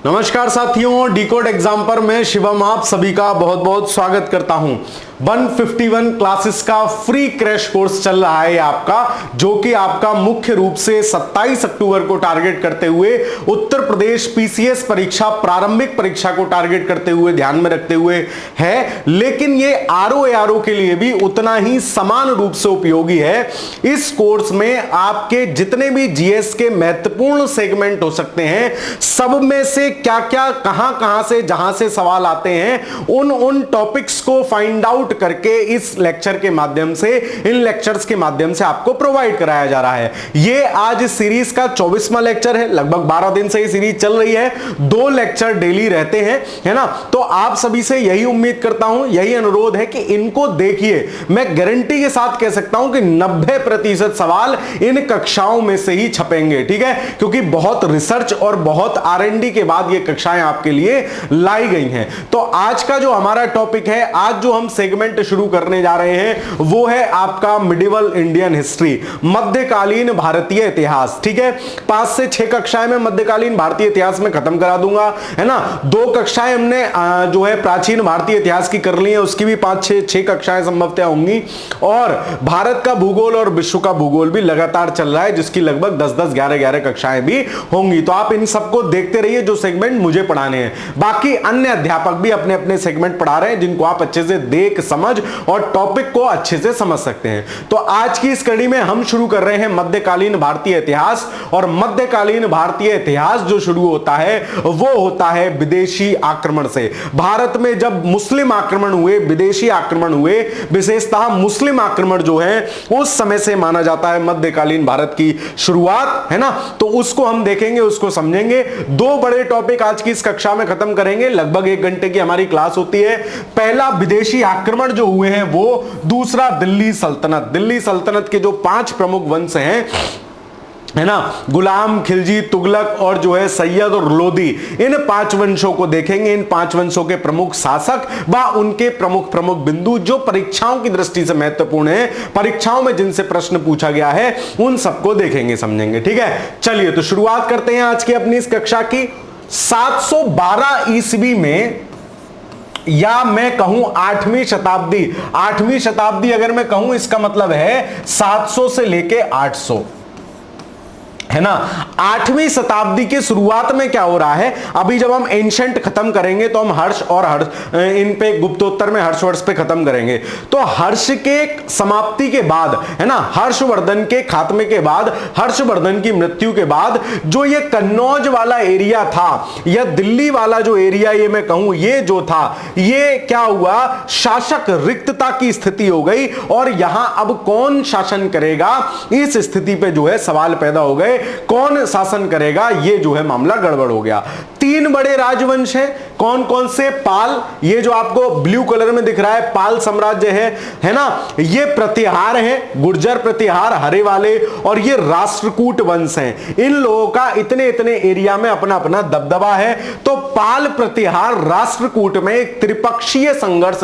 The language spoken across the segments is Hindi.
नमस्कार साथियों, डिकोड एग्जाम पर मैं शिवम आप सभी का बहुत बहुत स्वागत करता हूं। 151 क्लासेस का फ्री क्रैश कोर्स चल रहा है आपका, जो कि आपका मुख्य रूप से 27 अक्टूबर को टारगेट करते हुए उत्तर प्रदेश पीसीएस परीक्षा प्रारंभिक परीक्षा को टारगेट करते हुए ध्यान में रखते हुए है, लेकिन ये आरओ के लिए भी उतना ही समान रूप से उपयोगी है। इस कोर्स में आपके जितने भी जीएस के महत्वपूर्ण सेगमेंट हो सकते हैं, सब में से क्या क्या कहां से जहां से सवाल आते हैं, उन टॉपिक्स को फाइंड आउट करके इस लेक्चर के माध्यम से, इन लेक्चर्स के माध्यम से आपको प्रोवाइड कराया जा रहा है। ये आज इस सीरीज का 24वां लेक्चर है। लगभग 12 दिन से ये सीरीज चल रही है, 2 लेक्चर डेली रहते हैं, है ना। तो आप सभी से यही उम्मीद करता हूं, यही अनुरोध है कि इनको देखिए। मैं गारंटी के साथ कह सकता हूं कि 90% सवाल इन कक्षाओं में से ही छपेंगे, ठीक है, क्योंकि बहुत रिसर्च और बहुत R&D के बाद ये कक्षाएं आपके लिए लाई गई हैं। तो आज का जो हमारा टॉपिक है, आज जो हम सेगमेंट शुरू करने जा रहे हैं, वो है आपका मिडिवल इंडियन हिस्ट्री, मध्यकालीन भारतीय इतिहास, ठीक है। 5 से 6 कक्षाएं में मध्यकालीन भारतीय इतिहास में खत्म करा दूंगा, है ना। 2 कक्षाएं हमने जो है प्राचीन भारतीय इतिहास की कर ली है, उसकी भी 5-6 कक्षाएं संभवतः होंगी। और भारत का भूगोल और विश्व का भूगोल भी लगातार चल रहा है, जिसकी लगभग 10-10, 11-11 कक्षाएं भी होंगी। तो आप इन सबको देखते रहिए, जो सेगमेंट मुझे पढ़ाने हैं। बाकी अन्य अध्यापक भी अपने अपने सेगमेंट पढ़ा रहे हैं, जिनको आप अच्छे से देख समझ और टॉपिक को अच्छे से समझ सकते हैं। तो आज की इस कड़ी में हम शुरू कर रहे हैं मध्यकालीन भारतीय इतिहास। और मध्यकालीन भारतीय इतिहास जो शुरू होता है, वो होता है विदेशी आक्रमण से। भारत में जब मुस्लिम आक्रमण हुए, विदेशी आक्रमण हुए, विशेषतः मुस्लिम आक्रमण जो है, उस समय से माना जाता है मध्यकालीन भारत की शुरुआत, है ना। तो उसको हम देखेंगे, उसको समझेंगे। 2 बड़े टॉपिक आज की इस कक्षा में खत्म करेंगे। लगभग 1 घंटे की हमारी क्लास होती है। पहला विदेशी आक्रमण जो हुए हैं वो, दूसरा दिल्ली सल्तनत। दिल्ली सल्तनत के जो 5 प्रमुख वंश हैं, है ना, गुलाम, खिलजी, तुगलक और जो है सैयद और लोदी, इन 5 वंशों को देखेंगे। इन 5 वंशों के प्रमुख शासक व उनके प्रमुख बिंदु जो परीक्षाओं की दृष्टि से महत्वपूर्ण है, परीक्षाओं में जिनसे प्रश्न पूछा गया है, उन सबको देखेंगे, समझेंगे, ठीक है। चलिए तो शुरुआत करते हैं आज की अपनी इस कक्षा की। 712 ईस्वी में, या मैं कहूं 8वीं शताब्दी अगर मैं कहूं, इसका मतलब है 700 से लेके 800, है ना। 8वीं शताब्दी के शुरुआत में क्या हो रहा है, अभी जब हम एंशंट खत्म करेंगे तो हम हर्ष और इन पे गुप्तोत्तर में हर्षवर्ष पे खत्म करेंगे। तो हर्ष के समाप्ति के बाद, है ना, हर्षवर्धन के खात्मे के बाद, हर्षवर्धन की मृत्यु के बाद, जो ये कन्नौज वाला एरिया था, या दिल्ली वाला जो एरिया ये मैं कहूं, ये जो था, ये क्या हुआ, शासक रिक्तता की स्थिति हो गई। और यहां अब कौन शासन करेगा, इस स्थिति पे जो है सवाल पैदा हो गए। कौन शासन करेगा, ये जो है मामला गड़बड़ हो गया। 3 बड़े राजवंश हैं। कौन कौन से? पाल, ये जो आपको ब्लू कलर में दिख रहा है, पाल साम्राज्य है ना। ये प्रतिहार है, गुर्जर प्रतिहार हरे वाले, और ये राष्ट्रकूट वंश हैं। इन लोगों का इतने इतने एरिया में अपना अपना दबदबा है। तो पाल, प्रतिहार, राष्ट्रकूट में एक त्रिपक्षीय संघर्ष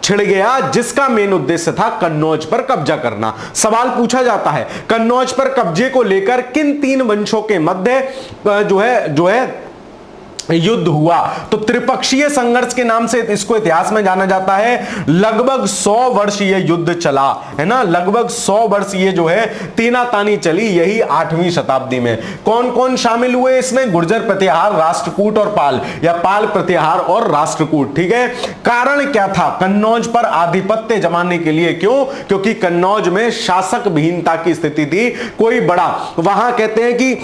छिड़ गया, जिसका मेन उद्देश्य था कन्नौज पर कब्जा करना। सवाल पूछा जाता है, कन्नौज पर कब्जे को लेकर किन 3 वंशों के मध्य जो है युद्ध हुआ। तो त्रिपक्षीय संघर्ष के नाम से इसको इतिहास में जाना जाता है। लगभग 100 वर्ष ये युद्ध चला, है ना। लगभग 100 वर्ष ये जो है तीनातानी चली, यही 8वीं शताब्दी में। कौन कौन शामिल हुए इसमें? गुर्जर प्रतिहार, राष्ट्रकूट और पाल, या पाल, प्रतिहार और राष्ट्रकूट, ठीक है। कारण क्या था? कन्नौज पर आधिपत्य जमाने के लिए। क्यों? क्योंकि कन्नौज में शासक विहीनता की स्थिति थी। कोई बड़ा, वहां कहते हैं कि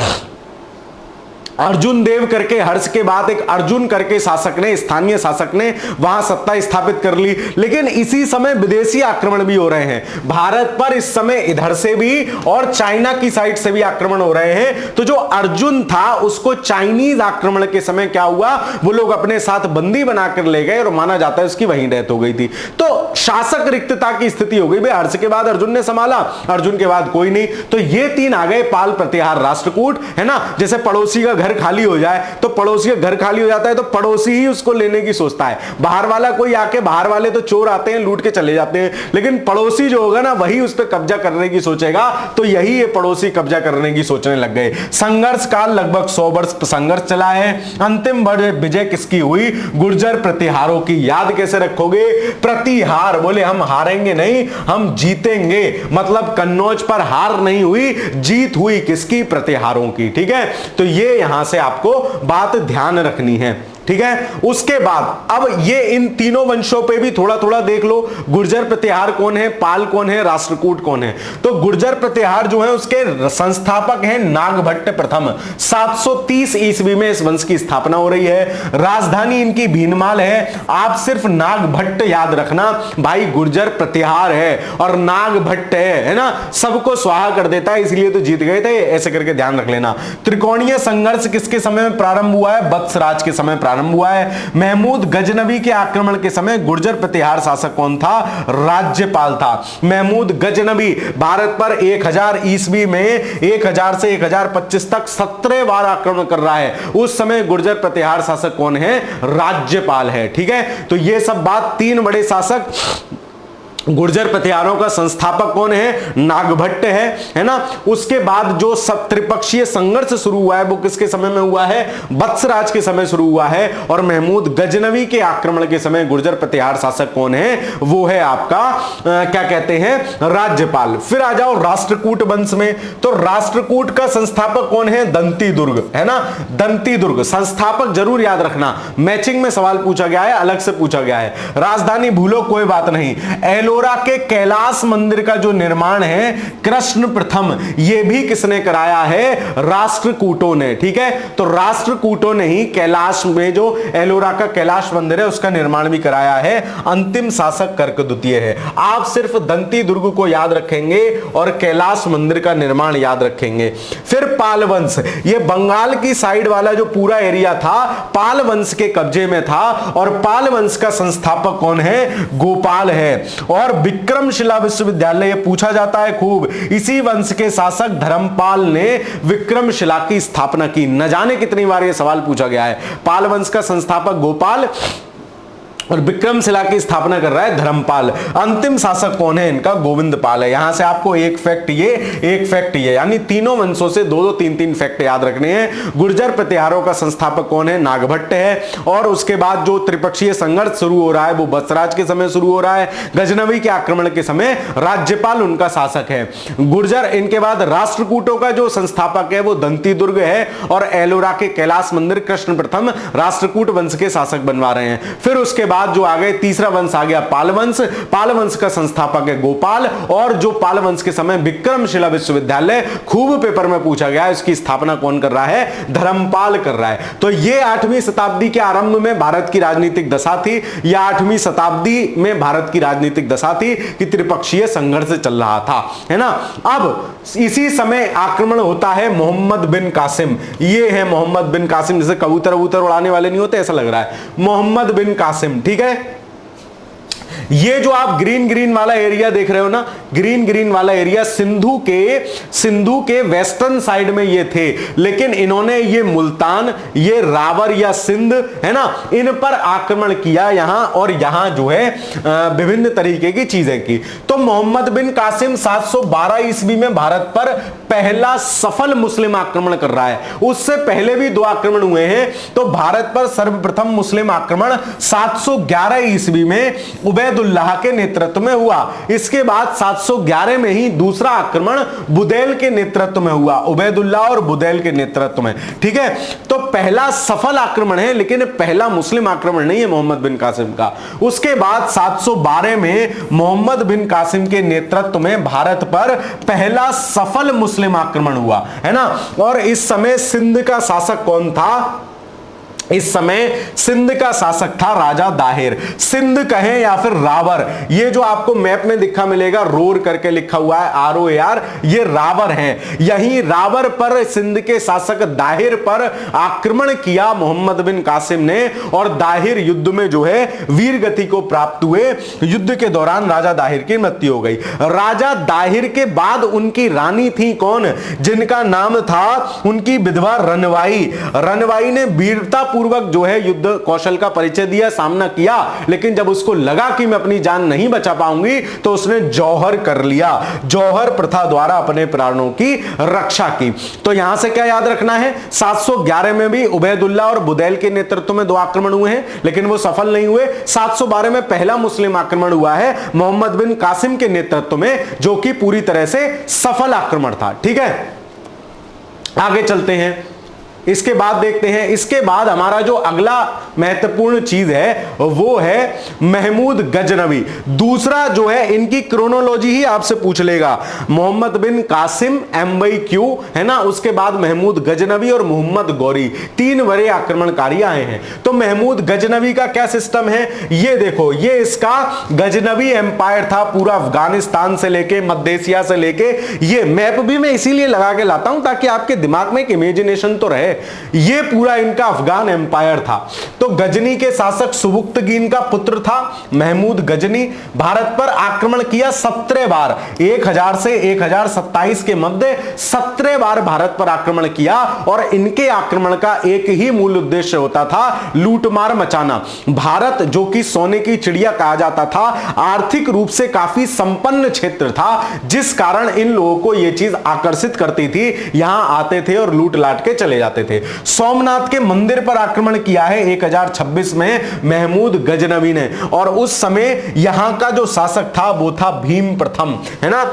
अर्जुन देव करके, हर्ष के बाद एक अर्जुन करके शासक ने, स्थानीय शासक ने वहां सत्ता स्थापित कर ली। लेकिन इसी समय विदेशी आक्रमण भी हो रहे हैं भारत पर। इस समय इधर से भी और चाइना की साइड से भी आक्रमण हो रहे हैं। तो जो अर्जुन था, उसको चाइनीज आक्रमण के समय क्या हुआ, वो लोग अपने साथ बंदी बनाकर ले गए, और माना जाता है उसकी वहीं डेथ हो गई थी। तो शासक रिक्तता की स्थिति हो गई। भाई हर्ष के बाद अर्जुन ने संभाला, अर्जुन के बाद कोई नहीं। तो ये 3 आ गए, पाल, प्रतिहार, राष्ट्रकूट, है ना। जैसे पड़ोसी का घर खाली हो जाए तो पड़ोसी का घर खाली हो जाता है तो पड़ोसी ही उसको लेने की सोचता है। बाहर वाला कोई आके, बाहर वाले तो चोर आते हैं लूट के चले जाते हैं, लेकिन पड़ोसी जो होगा ना वही उस पर कब्जा करने की सोचेगा। तो यही ये पड़ोसी कब्जा करने की सोचने लग गए। संघर्ष काल लगभग 100 वर्ष संघर्ष चला है। अंतिम विजय किसकी हुई? गुर्जर प्रतिहारों की। याद कैसे रखोगे? प्रतिहार, बोले हम हारेंगे नहीं, हम जीतेंगे। मतलब कन्नौज पर हार नहीं हुई, जीत हुई किसकी? प्रतिहारों की। ठीक है, तो ये यहां से आपको बात ध्यान रखनी है। ठीक है, उसके बाद अब ये इन तीनों वंशों पे भी थोड़ा थोड़ा देख लो। गुर्जर प्रतिहार कौन है, पाल कौन है, राष्ट्रकूट कौन है? तो गुर्जर प्रतिहार जो है उसके संस्थापक हैं नागभट्ट प्रथम। 730 ईस्वी में इस वंश की स्थापना हो रही है। राजधानी इनकी भीनमाल है। आप सिर्फ नागभट्ट याद रखना भाई, गुर्जर प्रतिहार है और नागभट्ट है ना, सबको स्वाहा कर देता है, इसलिए तो जीत गए थे, ऐसे करके ध्यान रख लेना। त्रिकोणीय संघर्ष किसके समय में प्रारंभ हुआ है? वत्सराज के समय प्रारंभ हुआ है। महमूद गजनवी के आक्रमण के समय गुर्जर प्रतिहार शासक कौन था? राज्यपाल था। महमूद गजनवी भारत पर 1000 ईस्वी में 1000 से 1025 तक 17 बार आक्रमण कर रहा है। उस समय गुर्जर प्रतिहार शासक कौन है? राज्यपाल है। ठीक है, तो ये सब बात, तीन बड़े शासक। गुर्जर प्रतिहारों का संस्थापक कौन है? नागभट्ट है ना। उसके बाद जो सब त्रिपक्षीय संघर्ष शुरू हुआ है वो किसके समय में हुआ है? वत्सराज के समय शुरू हुआ है। और महमूद गजनवी के आक्रमण के समय गुर्जर प्रतिहार शासक कौन है? वो है आपका क्या कहते हैं? राज्यपाल। फिर आ जाओ राष्ट्रकूट वंश में। तो राष्ट्रकूट का संस्थापक कौन है? दंती दुर्ग है ना। दंती दुर्ग संस्थापक जरूर याद रखना, मैचिंग में सवाल पूछा गया है, अलग से पूछा गया है। राजधानी भूलो कोई बात नहीं। एलोरा के कैलाश मंदिर का जो निर्माण है कृष्ण प्रथम, यह भी किसने कराया है? राष्ट्रकूटों ने। ठीक है, तो राष्ट्रकूटों ने ही कैलाश में जो एलोरा का कैलाश मंदिर है उसका निर्माण भी कराया है। अंतिम शासक कर्क द्वितीय है। आप सिर्फ दंती दुर्ग को याद रखेंगे और कैलाश मंदिर का निर्माण याद रखेंगे। फिर पाल वंश, ये बंगाल की साइड वाला जो पूरा एरिया था पाल वंश के कब्जे में था। और पाल वंश का संस्थापक कौन है? गोपाल है। और विक्रमशिला विश्वविद्यालय, यह पूछा जाता है खूब, इसी वंश के शासक धर्मपाल ने विक्रमशिला की स्थापना की। न जाने कितनी बार यह सवाल पूछा गया है। पाल वंश का संस्थापक गोपाल और विक्रमशिला की स्थापना कर रहा है धर्मपाल। अंतिम शासक कौन है इनका? गोविंदपाल है। यहां से आपको एक फैक्ट ये, एक फैक्ट ये, यानी तीनों वंशों से दो दो तीन तीन फैक्ट याद रखने हैं। गुर्जर प्रतिहारों का संस्थापक कौन है? नागभट्ट है। और उसके बाद जो त्रिपक्षीय संघर्ष शुरू हो रहा है वो वत्सराज के समय शुरू हो रहा है। गजनवी के आक्रमण के समय राज्यपाल उनका शासक है। गुर्जर, इनके बाद राष्ट्रकूटों का जो संस्थापक है वो दंती दुर्ग है। और एलोरा के कैलाश मंदिर कृष्ण प्रथम राष्ट्रकूट वंश के शासक बनवा रहे हैं। फिर उसके बाद जो आ गए, तीसरा वंश आ गया पाल वंश। पाल वंश का संस्थापक है गोपाल। और जो पाल वंश के समय विक्रमशिला विश्वविद्यालय खूब पेपर में पूछा गया है, उसकी स्थापना कौन कर रहा है? धर्मपाल कर रहा है। तो ये 8वीं शताब्दी के आरंभ में भारत की राजनीतिक दशा थी। या 8वीं शताब्दी में भारत की राजनीतिक दशा थी कि त्रिपक्षीय संघर्ष चल रहा था, है ना। अब इसी समय आक्रमण होता है मोहम्मद बिन कासिम। ये है मोहम्मद बिन कासिम, जैसे कबूतर वबूतर उड़ाने वाले नहीं होते, ऐसा लग रहा है। मोहम्मद बिन कासिम, ठीक है। ये जो आप ग्रीन ग्रीन वाला एरिया देख रहे हो ना, ग्रीन ग्रीन वाला एरिया सिंधु के वेस्टर्न साइड में ये थे। लेकिन इन्होंने ये मुल्तान, ये रावर या सिंध है ना, इन पर आक्रमण किया यहां, और यहां जो है विभिन्न तरीके की चीजें की। तो मोहम्मद बिन कासिम 712 ईस्वी में भारत पर पहला सफल मुस्लिम आक्रमण कर रहा है। उससे पहले भी 2 आक्रमण हुए हैं। तो भारत पर सर्वप्रथम मुस्लिम आक्रमण 711 ईस्वी में उबैदुल्लाह के नेतृत्व में हुआ। इसके बाद 711 में ही दूसरा आक्रमण बुदैल के नेतृत्व में हुआ, उबैदुल्लाह और बुदैल के नेतृत्व में। ठीक है, तो पहला सफल आक्रमण है, लेकिन पहला मुस्लिम आक्रमण नहीं है मोहम्मद बिन कासिम का। उसके बाद 712 में मोहम्मद बिन कासिम के नेतृत्व में भारत पर पहला सफल मुस्लिम आक्रमण हुआ, है ना। और इस समय सिंध का शासक कौन था? इस समय सिंध का शासक था राजा दाहिर। सिंध कहें या फिर रावर, ये जो आपको मैप में दिखा मिलेगा रोर करके लिखा हुआ है ROAR, ये रावर है। यही रावर पर सिंध के शासक दाहिर पर आक्रमण किया मोहम्मद बिन कासिम ने, और दाहिर युद्ध में जो है वीर गति को प्राप्त हुए। युद्ध के दौरान राजा दाहिर की मृत्यु हो गई। राजा दाहिर के बाद उनकी रानी थी कौन, जिनका नाम था उनकी विधवा रनवाई। रनवाई ने वीरता पूर्वक जो है युद्ध कौशल का परिचय दिया, सामना किया, लेकिन जब उसको लगा कि मैं अपनी जान नहीं बचा पाऊंगी तो उसने जौहर कर लिया। जौहर प्रथा द्वारा अपने प्राणों की रक्षा की। तो यहां से क्या याद रखना है, 711 में भी उबैदुल्ला और बुदैल के नेतृत्व में 2 आक्रमण हुए हैं, लेकिन वो सफल नहीं हुए। 712 में पहला मुस्लिम आक्रमण हुआ है मोहम्मद बिन कासिम के नेतृत्व में, जो कि पूरी तरह से सफल आक्रमण था। ठीक है, आगे चलते हैं। इसके बाद देखते हैं, इसके बाद हमारा जो अगला महत्वपूर्ण चीज है वो है महमूद गजनवी। दूसरा जो है, इनकी क्रोनोलॉजी ही आपसे पूछ लेगा। मोहम्मद बिन कासिम MYQ है ना, उसके बाद महमूद गजनवी और मोहम्मद गौरी, 3 बड़े आक्रमणकारी आए हैं। तो महमूद गजनवी का क्या सिस्टम है, ये देखो, ये इसका गजनवी एम्पायर था, पूरा अफगानिस्तान से लेके मध्य एशिया से लेके। ये मैप भी मैं इसीलिए लगा के लाता हूं ताकि आपके दिमाग में एक इमेजिनेशन तो रहे। ये पूरा इनका अफगान एम्पायर था। तो गजनी के शासक सुबुक्तगीन का पुत्र था महमूद गजनी। भारत पर आक्रमण किया 17 बार, 1000 से 1027 के मध्य 17 बार भारत पर आक्रमण किया, और इनके आक्रमण का एक ही मूल उद्देश्य होता था, लूटमार मचाना। भारत जो कि सोने की चिड़िया कहा जाता था, आर्थिक रूप से काफी संपन्न क्षेत्र था, जिस कारण इन लोगों को यह चीज आकर्षित करती थी। यहां आते थे और लूट लाट के चले जाते थे। सोमनाथ के मंदिर पर आक्रमण किया है 1026 में महमूद गजनवी ने, और उस समय यहां का जो शासक था वो था भीम प्रथम, है ना।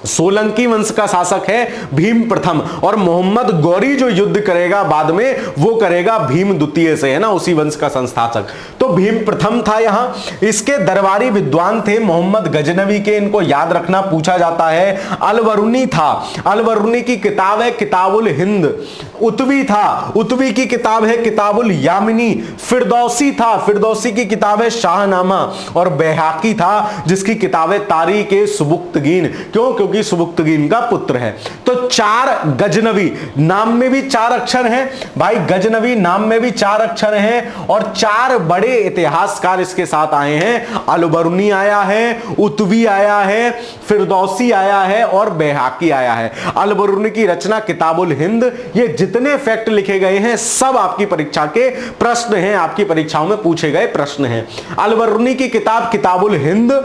सोलंकी वंश का शासक है भीम प्रथम, और मोहम्मद गौरी जो युद्ध करेगा बाद में वो करेगा भीम द्वितीय से, है ना, उसी वंश का संस्थापक। तो भीम प्रथम था यहां। इसके दरबारी विद्वान थे मोहम्मद गजनवी के, इनको याद रखना पूछा जाता है। अलवरुनी था, अलवरुनी की किताब है किताबुल हिंद। उतवी था, उतवी की किताब है किताबुल यामिनी। फिरदौसी था, फिरदौसी की किताब है शाहनामा। और बैहाकी था, जिसकी किताब है तारीख ए सुबुक्तगीन। क्यों? क्योंकि सुबुक्तगीन का पुत्र है। तो 4 गजनवी, नाम में भी 4 अक्षर हैं भाई, गजनवी नाम में भी 4 अक्षर हैं, और 4 बड़े इतिहासकार इसके साथ आए हैं। अलबरुनी आया है, उतवी आया है, फिरदौसी आया है, और बैहाकी आया है। अलबरुनी की रचना किताबुल हिंद। ये जितने फैक्ट लिखे गए हैं सब आपकी परीक्षा के प्रश्न हैं, आपकी परीक्षाओं में पूछे गए प्रश्न हैं। अलबरुनी की किताब किताबुल हिंद,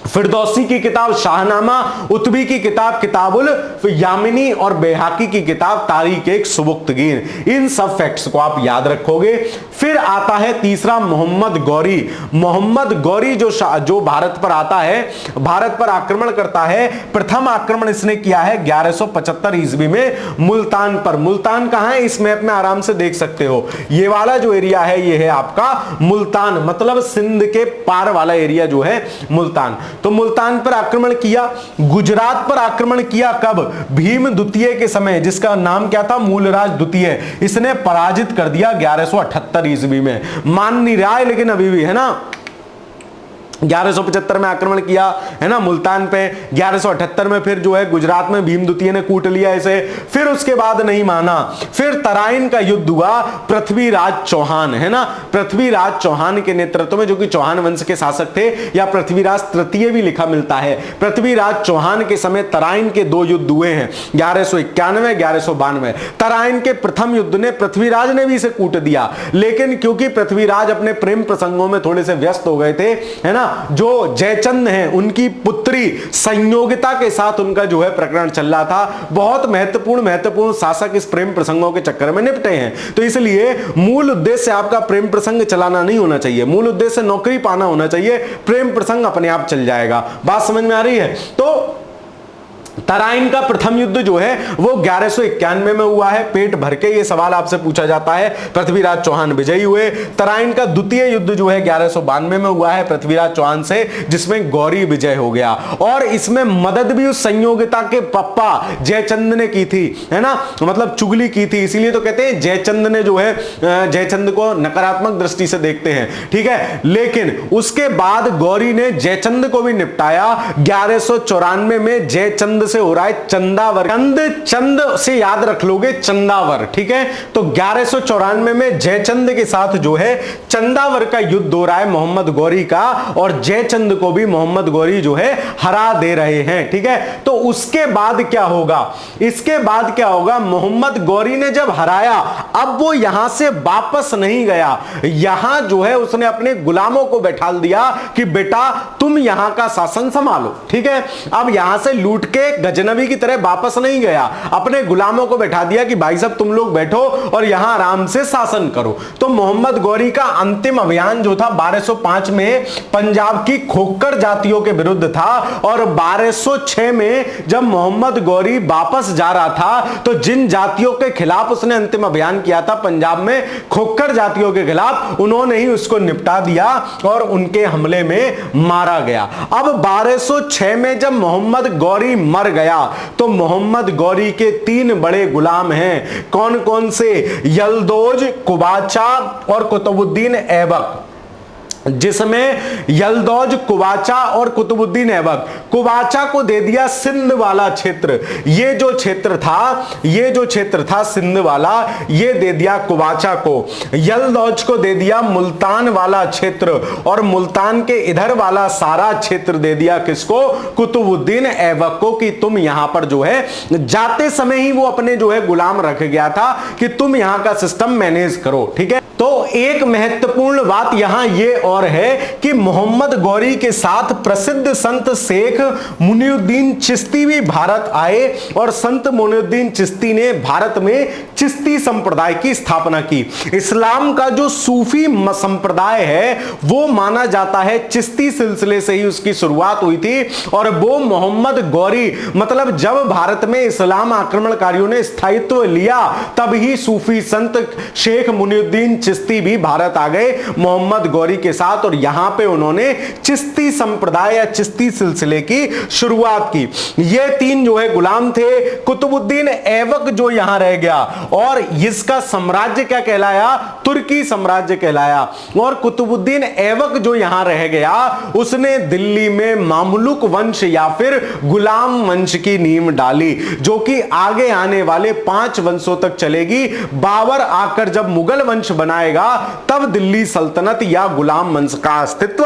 फिरदौसी की किताब शाहनामा, उतबी की किताब किताबुल यामिनी, और बैहाकी की किताब तारीख एक सुबुक्तगीन। इन सब फैक्ट्स को आप याद रखोगे। फिर आता है तीसरा मोहम्मद गौरी। मोहम्मद गौरी जो भारत पर आता है, भारत पर आक्रमण करता है। प्रथम आक्रमण इसने किया है 1175 ईस्वी में मुल्तान पर। मुल्तान कहां है, इस मैप में आराम से देख सकते हो। ये वाला जो एरिया है ये है आपका मुल्तान, मतलब सिंध के पार वाला एरिया जो है मुल्तान। तो मुल्तान पर आक्रमण किया। गुजरात पर आक्रमण किया कब, भीम द्वितीय के समय, जिसका नाम क्या था, मूलराज द्वितीय। इसने पराजित कर दिया 1178 ईस्वी में। मान नहीं रहा है लेकिन अभी भी, है ना। 1175 में आक्रमण किया, है ना, मुल्तान पे। 1178 में फिर जो है गुजरात में भीम द्वितीय ने कूट लिया इसे। फिर उसके बाद नहीं माना, फिर तराइन का युद्ध हुआ पृथ्वीराज चौहान, है ना, पृथ्वीराज चौहान के नेतृत्व में, जो कि चौहान वंश के शासक थे, या पृथ्वीराज तृतीय भी लिखा मिलता है। पृथ्वीराज चौहान के समय तराइन के 2 युद्ध हुए हैं, 1191 1192। तराइन के प्रथम युद्ध ने पृथ्वीराज ने भी इसे कूट दिया, लेकिन क्योंकि पृथ्वीराज अपने प्रेम प्रसंगों में थोड़े से व्यस्त हो गए थे, है ना, जो जयचंद हैं उनकी पुत्री संयोगिता के साथ उनका जो है प्रकरण चल रहा था। बहुत महत्वपूर्ण शासक इस प्रेम प्रसंगों के चक्कर में निपटे हैं। तो इसलिए मूल उद्देश्य आपका प्रेम प्रसंग चलाना नहीं होना चाहिए, मूल उद्देश्य नौकरी पाना होना चाहिए। प्रेम प्रसंग अपने आप चल जाएगा। बात समझ में आ रही है? तो तराइन का प्रथम युद्ध जो है वो 1191 में हुआ है। पेट भर के ये सवाल आपसे पूछा जाता है। पृथ्वीराज चौहान विजयी हुए। तराइन का द्वितीय युद्ध जो है 1192 में हुआ है पृथ्वीराज चौहान से, जिसमें गौरी विजय हो गया। और इसमें मदद भी उस संयोगिता के पप्पा जयचंद ने की थी, है ना, मतलब चुगली की थी, इसीलिए तो कहते हैं जयचंद ने जो है, जयचंद को नकारात्मक दृष्टि से देखते हैं, ठीक है। लेकिन उसके बाद गौरी ने जयचंद को भी निपटाया। 1194 में जयचंद से हो रहा है चंदावर। चंद से याद रख लोगे चंदावर, ठीक है। तो 1194 में जयचंद के साथ जो है चंदावर का युद्ध हो रहा है मोहम्मद गौरी का, और जयचंद को भी मोहम्मद गौरी जो है हरा दे रहे हैं, ठीक है। तो उसके बाद क्या होगा, इसके बाद क्या होगा, मोहम्मद गौरी ने जब हराया, अब वो यहां से वापस नहीं गया। यहां जो है उसने अपने गुलामों को बैठा दिया कि बेटा तुम यहां का शासन संभालो, ठीक है। अब यहां से लूट के गजनवी की तरह वापस नहीं गया, अपने गुलामों को बैठा दिया कि भाई साहब तुम लोग बैठो और यहां आराम से शासन करो। तो मोहम्मद गौरी का अंतिम अभियान जो था 1205 में पंजाब की खोखर जातियों के विरुद्ध था, और 1206 में जब मोहम्मद गौरी वापस जा रहा था तो जिन जातियों के खिलाफ उसने अंतिम अभियान किया था पंजाब में, खोखर जातियों के खिलाफ, उन्होंने ही उसको निपटा दिया और उनके हमले में मारा गया। अब 1206 में जब मोहम्मद गौरी मर गया तो मोहम्मद गौरी के 3 बड़े गुलाम हैं। कौन कौन से? यल्दौज, कुबाचा और कुतुबुद्दीन ऐबक, जिसमें यल्दौज, कुबाचा और कुतुबुद्दीन ऐबक, कुबाचा को दे दिया सिंध वाला क्षेत्र, ये जो क्षेत्र था सिंध वाला, ये दे दिया कुबाचा को। यल्दौज को दे दिया मुल्तान वाला क्षेत्र, और मुल्तान के इधर वाला सारा क्षेत्र दे दिया किसको? कुतुबुद्दीन ऐबक को, कि तुम यहां पर जो है, जाते समय ही वो अपने जो है गुलाम रख गया था कि तुम यहां का सिस्टम मैनेज करो, ठीक है। तो एक महत्वपूर्ण बात यहां ये और है कि मोहम्मद गौरी के साथ प्रसिद्ध संत शेख मुनिउद्दीन चिश्ती भी भारत आए, और संत मुनिउद्दीन चिश्ती ने भारत में चिश्ती संप्रदाय की स्थापना की। इस्लाम का जो सूफी संप्रदाय है वो माना जाता है चिश्ती सिलसिले से ही उसकी शुरुआत हुई थी, और वो मोहम्मद गौरी, मतलब जब भारत में इस्लाम आक्रमणकारियों ने स्थायित्व लिया तब ही सूफी संत शेख मुनिउद्दीन चिश्ती भी भारत आ गए मोहम्मद गौरी के साथ, और यहां पे उन्होंने चिश्ती संप्रदाय या चिश्ती सिलसिले की शुरुआत की। ये 3 जो है गुलाम थे। कुतुबुद्दीन ऐबक जो यहां रह गया, और इसका साम्राज्य क्या कहलाया? तुर्की साम्राज्य कहलाया। और कुतुबुद्दीन ऐबक जो यहां रह गया, उसने दिल्ली में मामलुक वंश या फिर गुलाम वंश की नींव डाली, जो कि आगे आने वाले 5 वंशों तक चलेगी। बाबर आकर जब मुगल वंश बनाएगा तब दिल्ली सल्तनत या गुलाम वंश का अस्तित्व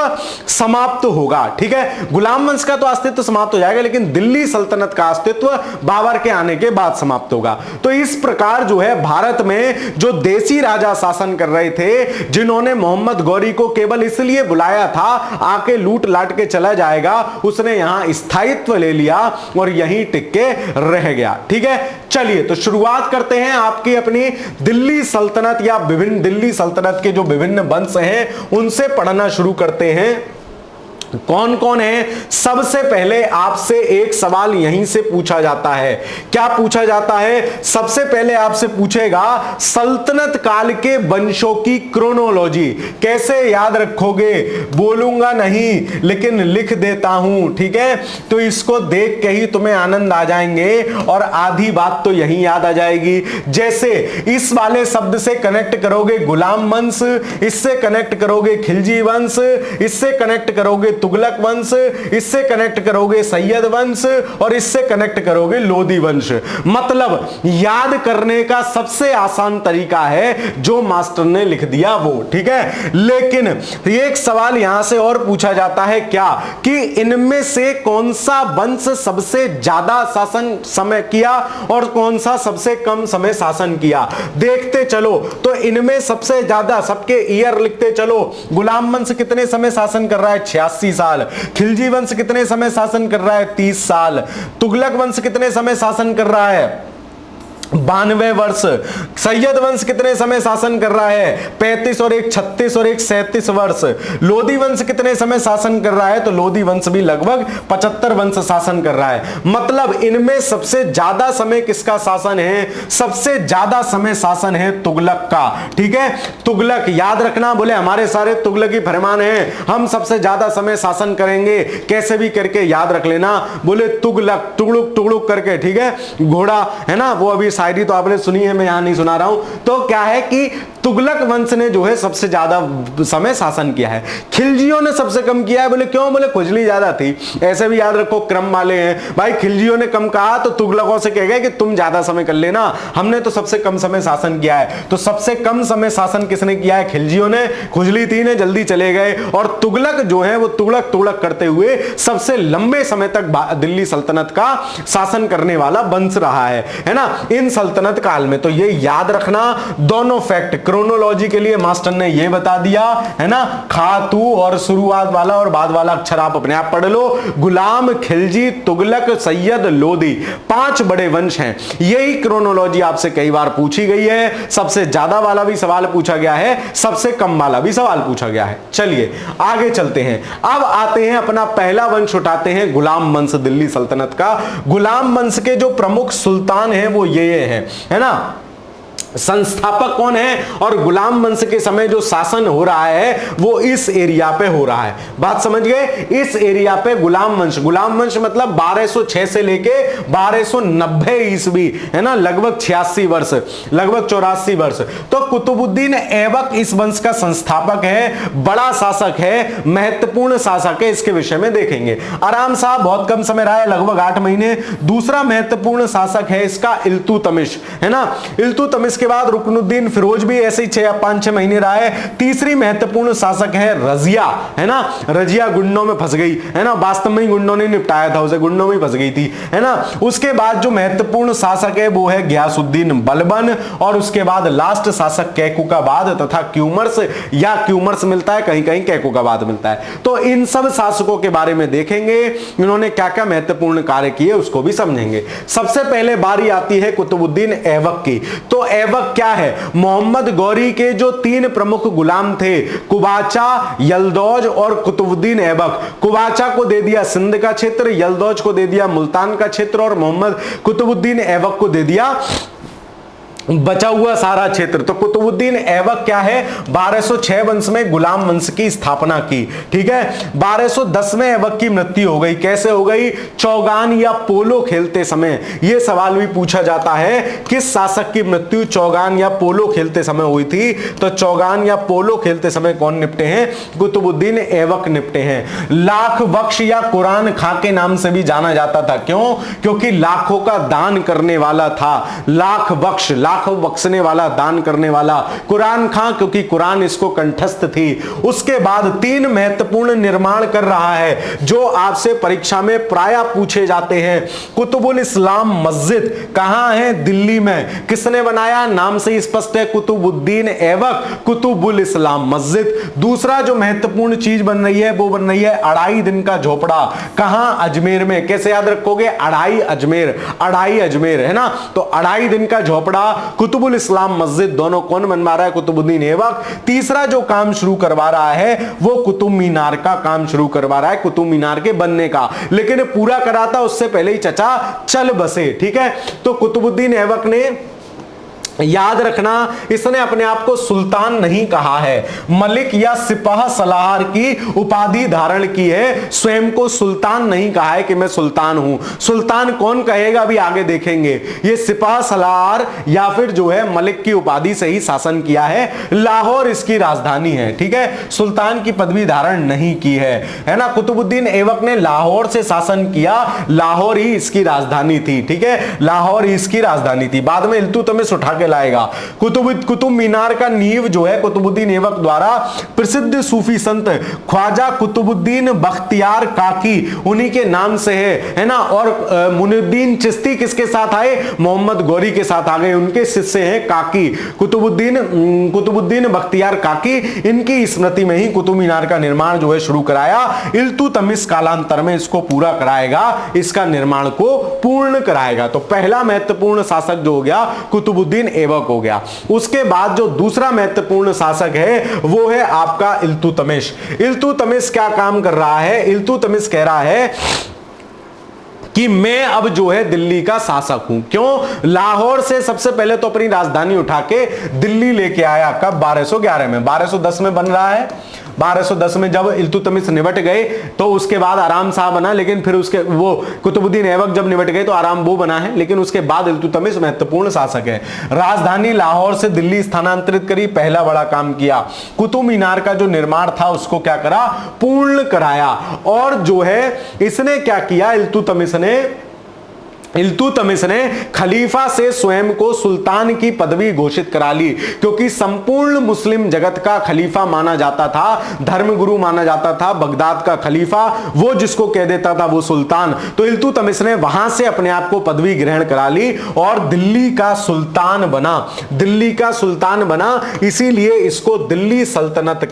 समाप्त होगा, ठीक है। गुलाम वंश का तो अस्तित्व समाप्त हो जाएगा, लेकिन दिल्ली सल्तनत का अस्तित्व बाबर के आने के बाद समाप्त होगा। तो इस प्रकार जो है भारत में जो देसी राजा शासन कर रहे थे, जिन्होंने मोहम्मद गौरी को केवल इसलिए बुलाया था आके लूट लाट के चला जाएगा, उसने यहां स्थायित्व ले लिया और यहीं टिक के रह गया, ठीक है। चलिए तो शुरुआत करते हैं आपकी अपनी दिल्ली सल्तनत या विभिन्न दिल्ली सल्तनत के जो विभिन्न वंश हैं उनसे पढ़ना शुरू करते हैं। कौन कौन है? सबसे पहले आपसे एक सवाल यहीं से पूछा जाता है। क्या पूछा जाता है? सबसे पहले आपसे पूछेगा सल्तनत काल के वंशों की क्रोनोलॉजी। कैसे याद रखोगे? बोलूंगा नहीं लेकिन लिख देता हूं, ठीक है। तो इसको देख के ही तुम्हें आनंद आ जाएंगे और आधी बात तो यहीं याद आ जाएगी। जैसे इस वाले शब्द से कनेक्ट करोगे गुलाम वंश, इससे कनेक्ट करोगे खिलजी वंश, इससे कनेक्ट करोगे तुगलक वंश, इससे कनेक्ट करोगे सैयद वंश, और इससे कनेक्ट करोगे लोदी वंश। मतलब याद करने का सबसे आसान तरीका है जो मास्टर ने लिख दिया वो, ठीक है। लेकिन एक सवाल यहां से और पूछा जाता है, क्या कि इनमें से कौन सा वंश सबसे ज्यादा शासन समय किया और कौन सा सबसे कम समय शासन किया। देखते चलो तो इनमें सबसे ज्यादा, सबके ईयर लिखते चलो। गुलाम वंश कितने समय शासन कर रहा है? 86 साल। खिलजी वंश कितने समय शासन कर रहा है? 30 साल। तुगलक वंश कितने समय शासन कर रहा है? 92 वर्ष। सैयद वंश कितने समय शासन कर रहा है? 35 और 1 36 और 1 37 वर्ष। लोधी वंश कितने समय शासन कर रहा है? तो लोधी वंश भी लगभग 75 वंश शासन कर रहा है। मतलब इनमें सबसे ज्यादा समय किसका शासन है? सबसे ज्यादा समय शासन है तुगलक का। ठीक है, तुगलक याद रखना, बोले हमारे सारे तुगलकी फरमान हैं, हम सबसे ज्यादा समय शासन करेंगे, कैसे भी करके याद रख लेना। बोले तुगलक, टुगलुक टुगलुक करके, ठीक है, घोड़ा है ना, वो अभी शायरी तो आपने सुनी है, मैं यहां नहीं सुना रहा हूं। तो क्या है कि तुगलक वंश ने जो है सबसे ज्यादा समय शासन किया है। खिलजियों ने सबसे कम किया है। बोले क्यों? बोले खुजली ज्यादा थी। ऐसे भी याद रखो, क्रम वाले हैं भाई। खिलजियों ने कम कहा तो तुगलकों से कह गए कि तुम ज्यादा समय कर लेना, हमने तो सबसे कम समय शासन किया है। तो सबसे कम समय शासन किसने किया है? खिलजियों ने। खुजली थी ने जल्दी चले गए। और तुगलक जो है वो तुगलक तुगलक करते हुए सबसे लंबे समय तक दिल्ली सल्तनत का शासन करने वाला वंश रहा है ना, इन सल्तनत काल में। तो ये याद रखना दोनों फैक्ट। क्रोनोलॉजी के लिए मास्टर ने ये बता दिया है ना, खातू और शुरुआत वाला और बाद वाला अक्षर आप अपने आप पढ़ लो। गुलाम, खिलजी, तुगलक, सैयद, लोधी, 5 बड़े वंश हैं। यही क्रोनोलॉजी आपसे कई बार पूछी गई है। सबसे ज्यादा वाला भी सवाल पूछा गया है, सबसे कम वाला भी सवाल पूछा गया है। चलिए आगे चलते हैं। अब आते हैं अपना पहला वंश उठाते हैं, गुलाम वंश, दिल्ली सल्तनत का। गुलाम वंश के जो प्रमुख सुल्तान हैं वो ये हैं, है ना। संस्थापक कौन है? और गुलाम वंश के समय जो शासन हो रहा है वो इस एरिया पे हो रहा है। बात समझ गए? इस एरिया पे गुलाम वंश, गुलाम वंश मतलब 1206 से लेके 1290 ईस्वी, है ना, लगभग 86 वर्ष, लगभग 84 वर्ष। तो कुतुबुद्दीन ऐबक इस वंश का संस्थापक है, बड़ा शासक है, महत्वपूर्ण शासक है। इसके विषय में देखेंगे। आराम साहब बहुत कम समय रहा है, लगभग 8 महीने। दूसरा महत्वपूर्ण शासक है इसका इल्तुतमिश, है ना। इल्तुतमिश के बाद रुकनुद्दीन फिरोज भी ऐसे ही 5-6 महीने रहा है। तीसरी महत्वपूर्ण शासक है रजिया, है ना। रजिया गुंडों में फंस गई, है ना, वास्तव में गुंडों ने निपटाया था उसे, गुंडों में फंस गई थी, है ना। उसके बाद जो महत्वपूर्ण शासक है वो है गयासुद्दीन बलबन, और उसके बाद लास्ट शासक कैकुकाबाद तथा क्यूमर्स, या क्यूमर्स मिलता है कहीं कहीं, कैकुकाबाद मिलता है। तो इन सब शासकों के बारे में देखेंगे, इन्होंने क्या क्या महत्वपूर्ण कार्य किए उसको भी समझेंगे। सबसे पहले बारी आती है कुतुबुद्दीन ऐबक की। तो ऐबक क्या है? मोहम्मद गौरी के जो 3 प्रमुख गुलाम थे, कुबाचा, यलदौज और कुतुबुद्दीन ऐबक। कुबाचा को दे दिया सिंध का क्षेत्र, यलदौज को दे दिया मुल्तान का क्षेत्र, और मोहम्मद कुतुबुद्दीन ऐबक को दे दिया बचा हुआ सारा क्षेत्र। तो कुतुबुद्दीन ऐबक क्या है? 1206 वंश में गुलाम वंश की स्थापना की। ठीक है, 1210 में ऐबक की मृत्यु हो गई। कैसे हो गई? चौगान या पोलो खेलते समय। यह सवाल भी पूछा जाता है, किस शासक की मृत्यु चौगान या पोलो खेलते समय हुई थी? तो चौगान या पोलो खेलते समय कौन निपटे हैं? कुतुबुद्दीन ऐबक निपटे हैं। लाख बख्श या कुरान खां के नाम से भी जाना जाता था। क्यों? क्योंकि लाखों का दान करने वाला था। लाख बख्श, बख्शने वाला, दान करने वाला। कुरान खां क्योंकि कुरान इसको कंठस्थ थी। उसके बाद 3 महत्वपूर्ण निर्माण कर रहा है जो आपसे परीक्षा में प्रायः पूछे जाते हैं। कुतुबुल इस्लाम मस्जिद कहां है? दिल्ली में। किसने बनाया? नाम से स्पष्ट है, कुतुबुद्दीन ऐबक। कुतुबुल इस्लाम मस्जिद। दूसरा जो महत्वपूर्ण चीज बन रही है वो बन रही है अढ़ाई दिन का झोपड़ा। कहां? अजमेर में। कैसे याद रखोगे? अढ़ाई अजमेर, अढ़ाई अजमेर, है ना। तो अढ़ाई दिन का झोपड़ा, कुतुबुल इस्लाम मस्जिद, दोनों कौन बनवा रहा है? कुतुबुद्दीन ऐबक। तीसरा जो काम शुरू करवा रहा है वो कुतुब मीनार का काम शुरू करवा रहा है, कुतुब मीनार के बनने का। लेकिन पूरा कराता उससे पहले ही चचा चल बसे। ठीक है, तो कुतुबुद्दीन ऐबक ने, याद रखना, इसने अपने आप को सुल्तान नहीं कहा है, मलिक या सिपाह सलाहर की उपाधि धारण की है। स्वयं को सुल्तान नहीं कहा है कि मैं सुल्तान हूं। सुल्तान कौन कहेगा अभी आगे देखेंगे। ये सिपाह सलाहर या फिर जो है मलिक की उपाधि से ही शासन किया है। लाहौर इसकी राजधानी है। ठीक है, सुल्तान की पदवी धारण नहीं की है ना। कुतुबुद्दीन ऐबक ने लाहौर से शासन किया, लाहौर ही इसकी राजधानी थी। ठीक है, लाहौर ही इसकी राजधानी थी। बाद में इल्तुतमिश उठा के कहलाएगा। कुतुब मीनार का नींव जो है कुतुबुद्दीन ऐबक द्वारा प्रसिद्ध सूफी संत ख्वाजा कुतुबुद्दीन बख्तियार काकी उन्हीं के नाम से है ना। और मुइनुद्दीन चिश्ती किसके साथ आए, मोहम्मद गौरी के साथ आ गए, उनके शिष्य हैं काकी कुतुबुद्दीन बख्तियार काकी। इनकी स्मृति में ही कुतुब मीनार का निर्माण जो है शुरू कराया। इल्तुतमिश कालांतर में इसको पूरा कराएगा, इसका निर्माण को पूर्ण कराएगा। तो पहला महत्वपूर्ण शासक जो हो गया कुतुबुद्दीन ऐबक हो गया। उसके बाद जो दूसरा महत्वपूर्ण शासक है वो है आपका इल्तुतमिश। इल्तुतमिश क्या काम कर रहा है, इल्तुतमिश कह रहा है कि मैं अब जो है दिल्ली का शासक हूं। क्यों, लाहौर से सबसे पहले तो अपनी राजधानी उठा के दिल्ली लेके आया, कब 1211 में, 1210 में बन रहा है। 1210 में जब इल्तुतमिश निबट गए तो उसके बाद आराम शाह बना, लेकिन फिर उसके वो कुतुबुद्दीन ऐबक जब निबट गए तो आराम वो बना है, लेकिन उसके बाद इल्तुतमिश महत्वपूर्ण शासक है। राजधानी लाहौर से दिल्ली स्थानांतरित करी, पहला बड़ा काम किया। कुतुब मीनार का जो निर्माण था उसको क्या करा, पूर्ण कराया। और जो है इसने क्या किया, इल्तुतमिश ने खलीफा से स्वयं को सुल्तान की पदवी घोषित करा ली, क्योंकि संपूर्ण मुस्लिम जगत का खलीफा माना जाता था, धर्मगुरु माना जाता था बगदाद का खलीफा, वो जिसको कह देता था वो सुल्तान। तो इल्तुतमिश ने वहां से अपने आप को पदवी ग्रहण करा ली और दिल्ली का सुल्तान बना, दिल्ली का सुल्तान बना। इसीलिए इसको दिल्ली सल्तनत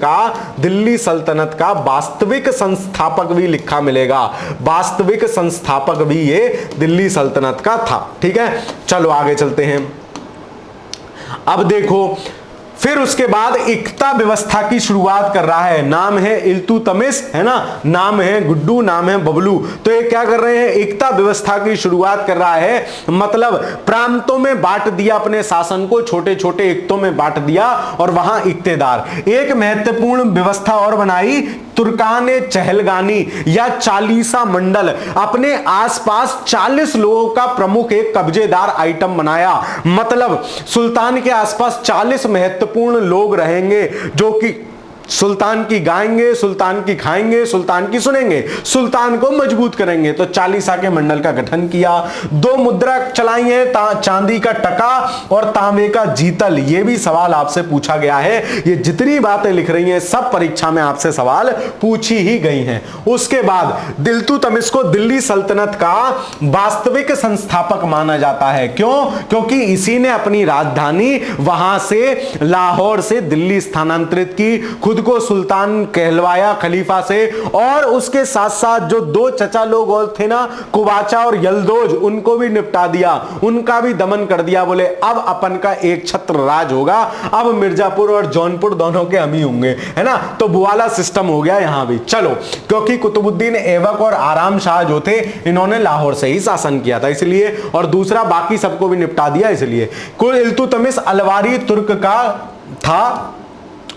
का वास्तविक संस्थापक भी लिखा मिलेगा, वास्तविक संस्थापक भी ये दिल्ली सल्तनत का था। ठीक है, चलो आगे चलते हैं। अब देखो फिर उसके बाद एकता व्यवस्था की शुरुआत कर रहा है। नाम है इल्तुतमिश, है ना, नाम है गुड्डू, नाम है बबलू। तो ये क्या कर रहे हैं, एकता व्यवस्था की शुरुआत कर रहा है। मतलब प्रांतों में बांट दिया अपने शासन को, छोटे छोटे एकतों में बांट दिया और वहां इक्तेदार। एक महत्वपूर्ण व्यवस्था और बनाई, तुर्कान चहलगानी या चालीसा मंडल, अपने आसपास 40 लोगों का प्रमुख एक कब्जेदार आइटम बनाया। मतलब सुल्तान के आसपास 40 महत्वपूर्ण लोग रहेंगे जो कि सुल्तान की गाएंगे, सुल्तान की खाएंगे, सुल्तान की सुनेंगे, सुल्तान को मजबूत करेंगे। तो चालीसा के मंडल का गठन किया। 2 मुद्रा चलाई है, चांदी का टका और तांबे का जीतल। ये भी सवाल आपसे पूछा गया है। ये जितनी बातें लिख रही हैं सब परीक्षा में आपसे सवाल पूछी ही गई हैं। उसके बाद इल्तुतमिश को दिल्ली सल्तनत का वास्तविक संस्थापक माना जाता है। क्यों, क्योंकि इसी ने अपनी राजधानी वहां से लाहौर से दिल्ली स्थानांतरित की, खुद को सुल्तान कहलवाया खलीफा से, और उसके साथ साथ जो 2 चचा लोग और थे ना, कुबाचा और यलदोज, उनको भी निपटा दिया, उनका भी दमन कर दिया। बोले अब अपन का एक छत्र राज होगा, अब मिर्जापुर और जौनपुर दोनों के हम ही होंगे, है ना। तो बुवाला सिस्टम हो गया यहां भी। चलो, क्योंकि कुतुबुद्दीन ऐबक और आराम शाह जो थे इन्होंने लाहौर से ही शासन किया था इसलिए, और दूसरा बाकी सबको भी निपटा दिया इसलिए। कुल इल्तुतमिश अलवारी तुर्क का था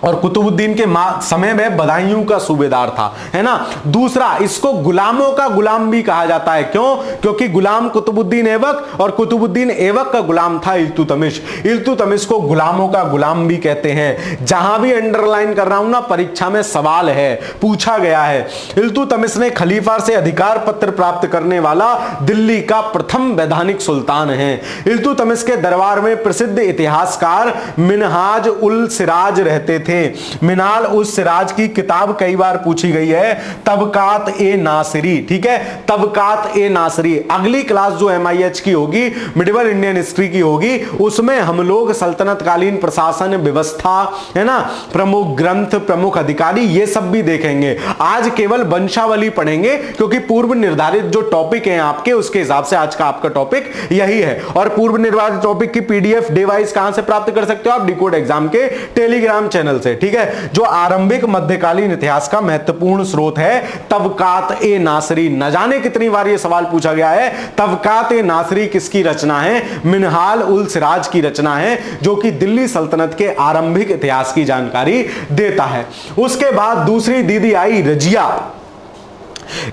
और कुतुबुद्दीन के समय में बदायूं का सूबेदार था, है ना। दूसरा, इसको गुलामों का गुलाम भी कहा जाता है। क्यों, क्योंकि गुलाम कुतुबुद्दीन ऐबक और कुतुबुद्दीन ऐबक का गुलाम था इल्तुतमिश। इल्तुतमिश को गुलामों का गुलाम भी कहते हैं। जहां भी अंडरलाइन कर रहा हूं ना, परीक्षा में सवाल है, पूछा गया है। इल्तुतमिश ने खलीफा से अधिकार पत्र प्राप्त करने वाला दिल्ली का प्रथम वैधानिक सुल्तान है। इल्तुतमिश के दरबार में प्रसिद्ध इतिहासकार मिनहाज उल सिराज रहते थे। मिनाल उस सिराज की किताब कई बार पूछी गई है, तबकात ए नासिरी। ठीक है, तबकात ए नासिरी। अगली क्लास जो MIH की होगी, मिडिवल इंडियन हिस्ट्री की होगी, उसमें हम लोग सल्तनत कालीन प्रशासन व्यवस्था, है ना, प्रमुख ग्रंथ, प्रमुख अधिकारी, ये सब भी देखेंगे। आज केवल वंशावली पढ़ेंगे, क्योंकि पूर्व निर्धारित जो टॉपिक हैं आपके, उसके हिसाब से आज का आपका टॉपिक यही है। और पूर्व निर्धारित टॉपिक की PDF डिवाइस कहां से प्राप्त कर सकते हो आप, डिकोड एग्जाम के टेलीग्राम चैनल से। ठीक है, जो आरंभिक मध्यकालीन इतिहास का महत्वपूर्ण स्रोत है, तबकात ए नासिरी। न जाने कितनी बार यह सवाल पूछा गया है, तबकात ए नासिरी किसकी रचना है, मिनहाल उल सिराज की रचना है, जो कि दिल्ली सल्तनत के आरंभिक इतिहास की जानकारी देता है। उसके बाद दूसरी दीदी आई रजिया।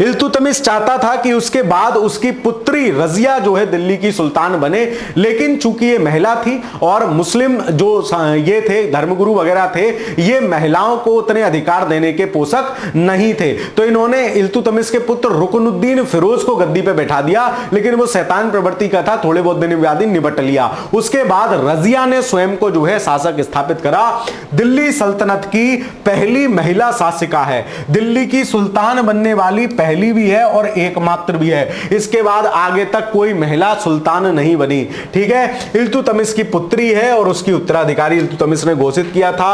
इल्तुतमिश चाहता था कि उसके बाद उसकी पुत्री रजिया जो है दिल्ली की सुल्तान बने, लेकिन चूंकि ये महिला थी और मुस्लिम जो ये थे धर्मगुरु वगैरह थे, ये महिलाओं को उतने अधिकार देने के पोषक नहीं थे, तो इन्होंने इल्तुतमिश के पुत्र रुकनुद्दीन फिरोज को गद्दी पे बैठा दिया, लेकिन वो शैतान प्रवृत्ति का था, थोड़े बहुत दिन बाद ही निपट लिया। उसके बाद रजिया ने स्वयं को जो है शासक स्थापित करा। दिल्ली सल्तनत की पहली महिला शासिका है, दिल्ली की सुल्तान बनने वाली पहली भी है और एकमात्र भी है। इसके बाद आगे तक कोई महिला सुल्तान नहीं बनी, ठीक है। इल्तुतमिश की पुत्री है और उसकी उत्तराधिकारी इल्तुतमिश ने घोषित किया था।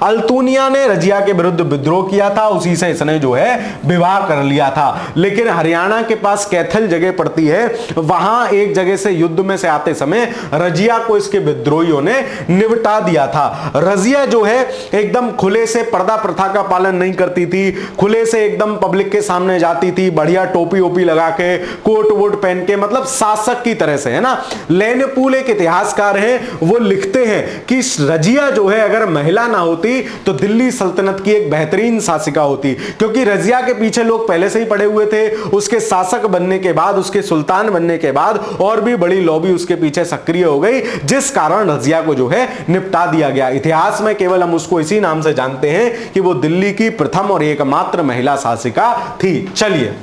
अल्तुनिया ने रजिया के विरुद्ध विद्रोह किया था, उसी से इसने जो है विवाह कर लिया था। लेकिन हरियाणा के पास कैथल जगह पड़ती है, वहां एक जगह से युद्ध में से आते समय रजिया को इसके विद्रोहियों ने निपटा दिया था। रजिया जो है एकदम खुले से पर्दा प्रथा का पालन नहीं करती थी, खुले से एकदम पब्लिक के सामने जाती थी, बढ़िया टोपी ओपी लगा के, कोट वोट पहन के, मतलब शासक की तरह से, है ना। लेनपूल एक इतिहासकार हैं, वो लिखते हैं कि रजिया जो है अगर महिला ना होती तो दिल्ली सल्तनत की एक बेहतरीन शासिका होती, क्योंकि रजिया के पीछे लोग पहले से ही पड़े हुए थे। उसके शासक बनने के बाद, उसके सुल्तान बनने के बाद और भी बड़ी लॉबी उसके पीछे सक्रिय हो गई, जिस कारण रजिया को जो है निपटा दिया गया। इतिहास में केवल हम उसको इसी नाम से जानते हैं कि वो दिल्ली की प्रथम और एकमात्र महिला शासिका थी। चलिए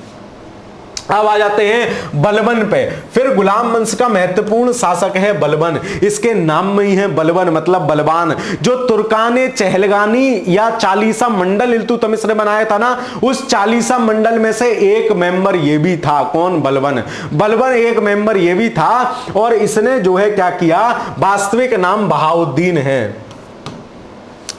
अब आ जाते हैं बलबन पे। फिर गुलाम वंश का महत्वपूर्ण शासक है बलबन, इसके नाम में ही है बलबन मतलब बलवान। जो तुर्काने चहलगानी या चालीसा मंडल इल्तुतमिश ने बनाया था ना, उस चालीसा मंडल में से एक मेंबर ये भी था। कौन? बलबन। बलबन एक मेंबर ये भी था और इसने जो है क्या किया, वास्तविक नाम बहाउद्दीन है।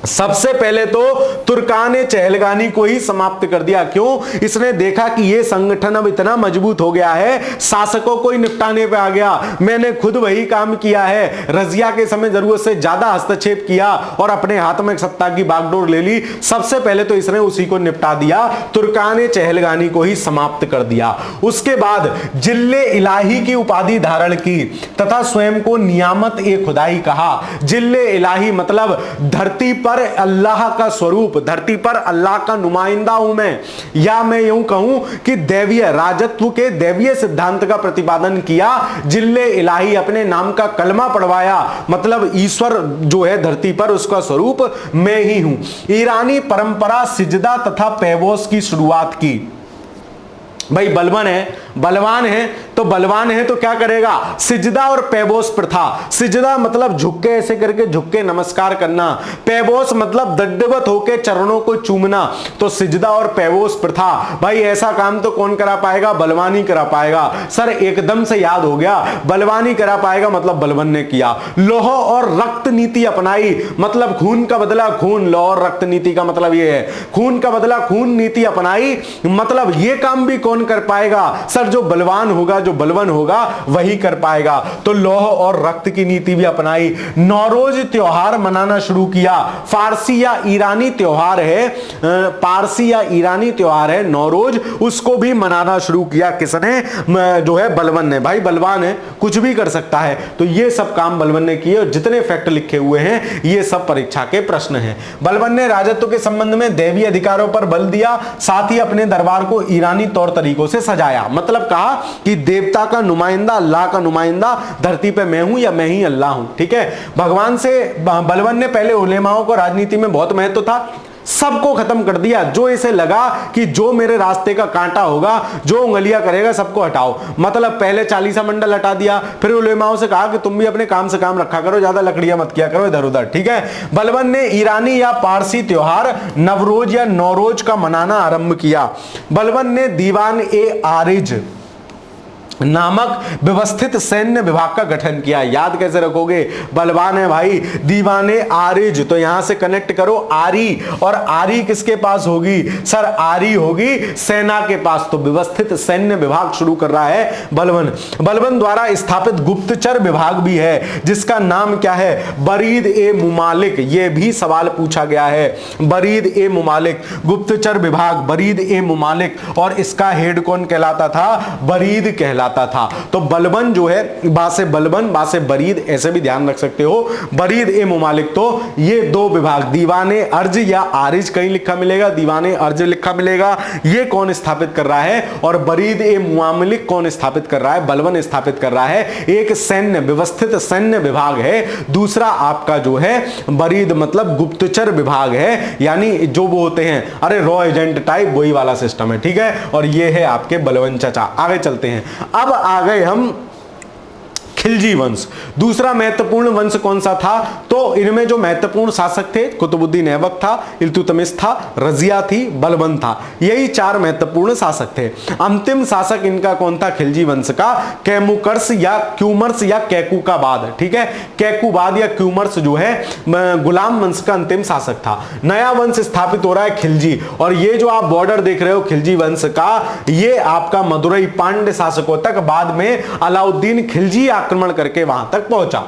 सबसे पहले तो तुर्काने चहलगानी को ही समाप्त कर दिया। क्यों? इसने देखा कि यह संगठन अब इतना मजबूत हो गया है, शासकों को ही निपटाने पे आ गया। मैंने खुद वही काम किया है, रजिया के समय जरूरत से ज्यादा हस्तक्षेप किया और अपने हाथ में सत्ता की बागडोर ले ली। सबसे पहले तो इसने उसी को निपटा दिया, तुर्काने चहलगानी को ही समाप्त कर दिया। उसके बाद जिल्ले इलाही की उपाधि धारण की तथा स्वयं को नियामत ए खुदाई कहा। जिल्ले इलाही मतलब धरती पर अल्लाह का स्वरूप, धरती पर अल्लाह का नुमाइंदा हूं मैं, या मैं यूं कहूं कि दैवीय राजत्व के दैवीय सिद्धांत का प्रतिपादन किया। जिल्ले इलाही अपने नाम का कलमा पढ़वाया, मतलब ईश्वर जो है धरती पर उसका स्वरूप मैं ही हूं। ईरानी परंपरा सिजदा तथा पैबोस की शुरुआत की। भाई बलवान है तो बलवान है तो क्या करेगा, सिजदा और पैबोस प्रथा। सिजदा मतलब झुक के ऐसे करके झुक के नमस्कार करना, पैबोस मतलब दंडवत होके चरणों को चूमना। तो सिजदा और पैबोस प्रथा, भाई ऐसा काम तो कौन करा पाएगा, बलवान ही करा पाएगा। सर एकदम से याद हो गया, बलवान ही करा पाएगा मतलब बलवान ने किया। लौह और रक्त नीति अपनाई, मतलब खून का बदला खून, लौह और रक्त नीति का मतलब यह है, खून का बदला खून नीति अपनाई, मतलब यह काम भी कौन कर पाएगा, सर जो बलवान होगा, जो बलवान होगा वही कर पाएगा। तो लौह और रक्त की नीति भी अपनाई। नौरोज त्योहार मनाना शुरू किया। फारसी या ईरानी त्योहार है, पारसी या ईरानी त्योहार है नौरोज, उसको भी मनाना शुरू किया। किसने? जो है बलवान ने। भाई बलवान है, कुछ भी कर सकता है। तो ये सब काम बलवान ने किए और जितने फैक्ट लिखे हुए हैं ये सब परीक्षा के प्रश्न हैं। बलवान ने राजत्व के संबंध में दैवीय अधिकारों पर बल दिया, साथ ही अपने दरबार को ईरानी तौर तरीकों से सजाया। मतलब कहा कि देवता का नुमाइंदा, अल्लाह का नुमाइंदा धरती पे मैं हूं या मैं ही अल्लाह हूं, ठीक है। भगवान से बलवान ने पहले उलेमाओं को राजनीति में बहुत महत्व था, सबको खत्म कर दिया। जो इसे लगा कि जो मेरे रास्ते का कांटा होगा, जो उंगलियां करेगा, सबको हटाओ। मतलब पहले चालीसा मंडल हटा दिया, फिर उलेमाओं से कहा कि तुम भी अपने काम से काम रखा करो, ज्यादा लकड़ियां मत किया करो इधर उधर, ठीक है। बलवान ने ईरानी या पारसी त्योहार नवरोज या नौरोज का मनाना आरंभ किया। बलवान ने दीवान ए आरिज नामक व्यवस्थित सैन्य विभाग का गठन किया। याद कैसे रखोगे, बलवान है भाई, दीवाने आरिज, तो यहां से कनेक्ट करो आरी, और आरी किसके पास होगी, सर आरी होगी सेना के पास। तो व्यवस्थित सैन्य विभाग शुरू कर रहा है बलवान। बलवान द्वारा स्थापित गुप्तचर विभाग भी है, जिसका नाम क्या है, बरीद ए मुमालिक। यह भी सवाल पूछा गया है, बरीद ए मुमालिक, गुप्तचर विभाग बरीद ए मुमालिक। और इसका हेड कौन कहलाता था, बरीद कहलाता कहलाता था। तो बलबन जो है, बा से बलबन, बा से बरीद, ऐसे भी ध्यान रख सकते हो, बरीद ए मुमालिक। तो ये दो विभाग, दीवाने अर्ज या आरिज कहीं लिखा मिलेगा, दीवाने अर्ज लिखा मिलेगा, ये कौन स्थापित कर रहा है, और बरीद ए मुमालिक कौन स्थापित कर रहा है, बलबन स्थापित कर रहा है। एक सैन्य व्यवस्थित सैन्य विभाग है, दूसरा आपका जो है बरीद मतलब गुप्तचर विभाग है, यानी जो वो होते हैं अरे रॉ एजेंट टाइप, वही वाला सिस्टम है, ठीक है। और ये है आपके बलबन चाचा। आगे चलते हैं, अब आ गए हम खिलजी वंश। दूसरा महत्वपूर्ण वंश कौन सा था, तो इनमें जो महत्वपूर्ण शासक थे, कुतुबुद्दीन ऐबक था, इल्तुतमिश था, रजिया थी, बलबन था, यही चार महत्वपूर्ण शासक थे। अंतिम शासक इनका कौन था खिलजी वंश का, कैमुकर्स या क्यूमर्स या कैकुकाबाद, ठीक है, कैकुबाद या क्यूमर्स जो है गुलाम वंश का अंतिम शासक था। नया वंश स्थापित हो रहा है खिलजी, और ये जो आप बॉर्डर देख रहे हो खिलजी वंश का, ये आपका मदुरई पांड्य शासकों तक, बाद में अलाउद्दीन खिलजी आक्रमण करके वहां तक पहुंचा।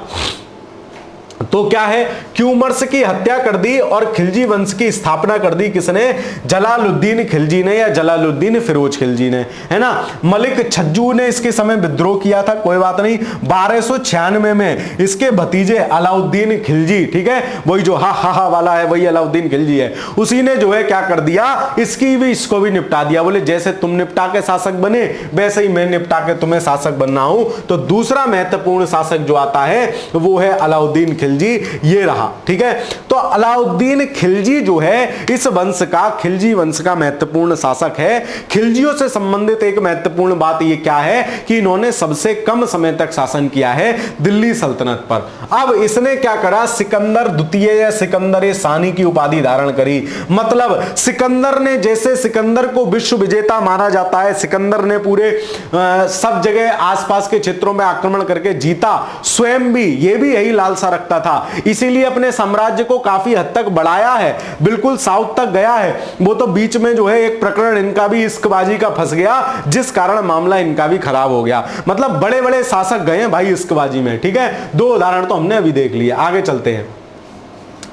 तो क्या है, क्यूमर्स की हत्या कर दी और खिलजी वंश की स्थापना कर दी किसने, जलालुद्दीन खिलजी ने या जलालुद्दीन फिरोज खिलजी ने, है ना। मलिक छज्जू ने इसके समय विद्रोह किया था, कोई बात नहीं। 1296 में इसके भतीजे अलाउद्दीन खिलजी, ठीक है, वही जो हा हा हा वाला है वही अलाउद्दीन खिलजी है, उसी ने जो है क्या कर दिया, इसको भी निपटा दिया। बोले जैसे तुम निपटा के शासक बने वैसे ही मैं निपटा के तुम्हें शासक बनना हूं। तो दूसरा महत्वपूर्ण शासक जो आता है वो है अलाउद्दीन खिलजी, ये रहा, ठीक है। तो अलाउद्दीन खिलजी जो है इस वंश का, खिलजी वंश का महत्वपूर्ण शासक है। खिलजियों से संबंधित एक महत्वपूर्ण बात ये क्या है कि इन्होंने सबसे कम समय तक शासन किया है दिल्ली सल्तनत पर। अब इसने क्या करा, सिकंदर द्वितीय या सिकंदर सानी की उपाधि धारण करी। मतलब सिकंदर ने, जैसे सिकंदर को विश्व विजेता माना जाता है, सिकंदर ने पूरे सब जगह आसपास के क्षेत्रों में आक्रमण करके जीता, स्वयं भी ये भी यही लालसा रखता था, इसीलिए अपने साम्राज्य को काफी हद तक बढ़ाया है, बिल्कुल साउथ तक गया है। वो तो बीच में जो है एक प्रकरण इनका भी इश्कबाजी का फंस गया, जिस कारण मामला इनका भी खराब हो गया। मतलब बड़े बड़े शासक गए भाई इश्कबाजी में, ठीक है। दो उदाहरण तो हमने अभी देख लिए। आगे चलते हैं,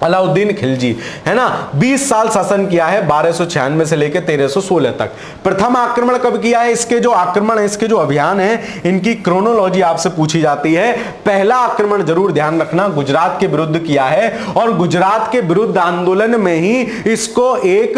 अलाउद्दीन खिलजी, है ना, 20 साल शासन किया है, 1296 से लेकर 1316 तक। प्रथम आक्रमण कब किया है, इसके जो आक्रमण है, इसके जो अभियान है, इनकी क्रोनोलॉजी आपसे पूछी जाती है। पहला आक्रमण जरूर ध्यान रखना, गुजरात के विरुद्ध किया है, और गुजरात के विरुद्ध आंदोलन में ही इसको एक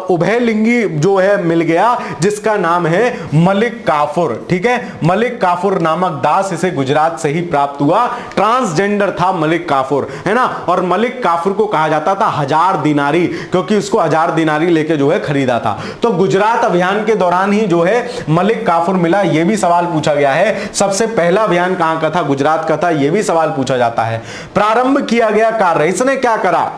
उभयलिंगी जो है मिल गया, जिसका नाम है मलिक काफुर, ठीक है। मलिक काफुर नामक दास इसे गुजरात से ही प्राप्त हुआ, ट्रांसजेंडर था मलिक काफुर, है ना। और मलिक काफुर को कहा जाता था 1000 दिनारी, क्योंकि उसको 1000 दिनारी लेके जो है खरीदा था। तो गुजरात अभियान के दौरान ही जो है मलिक काफुर मिला। यह भी सवाल पूछा गया है, सबसे पहला अभियान कहां का था, गुजरात का था, यह भी सवाल पूछा जाता है। प्रारंभ किया गया कार्य, इसने क्या करा,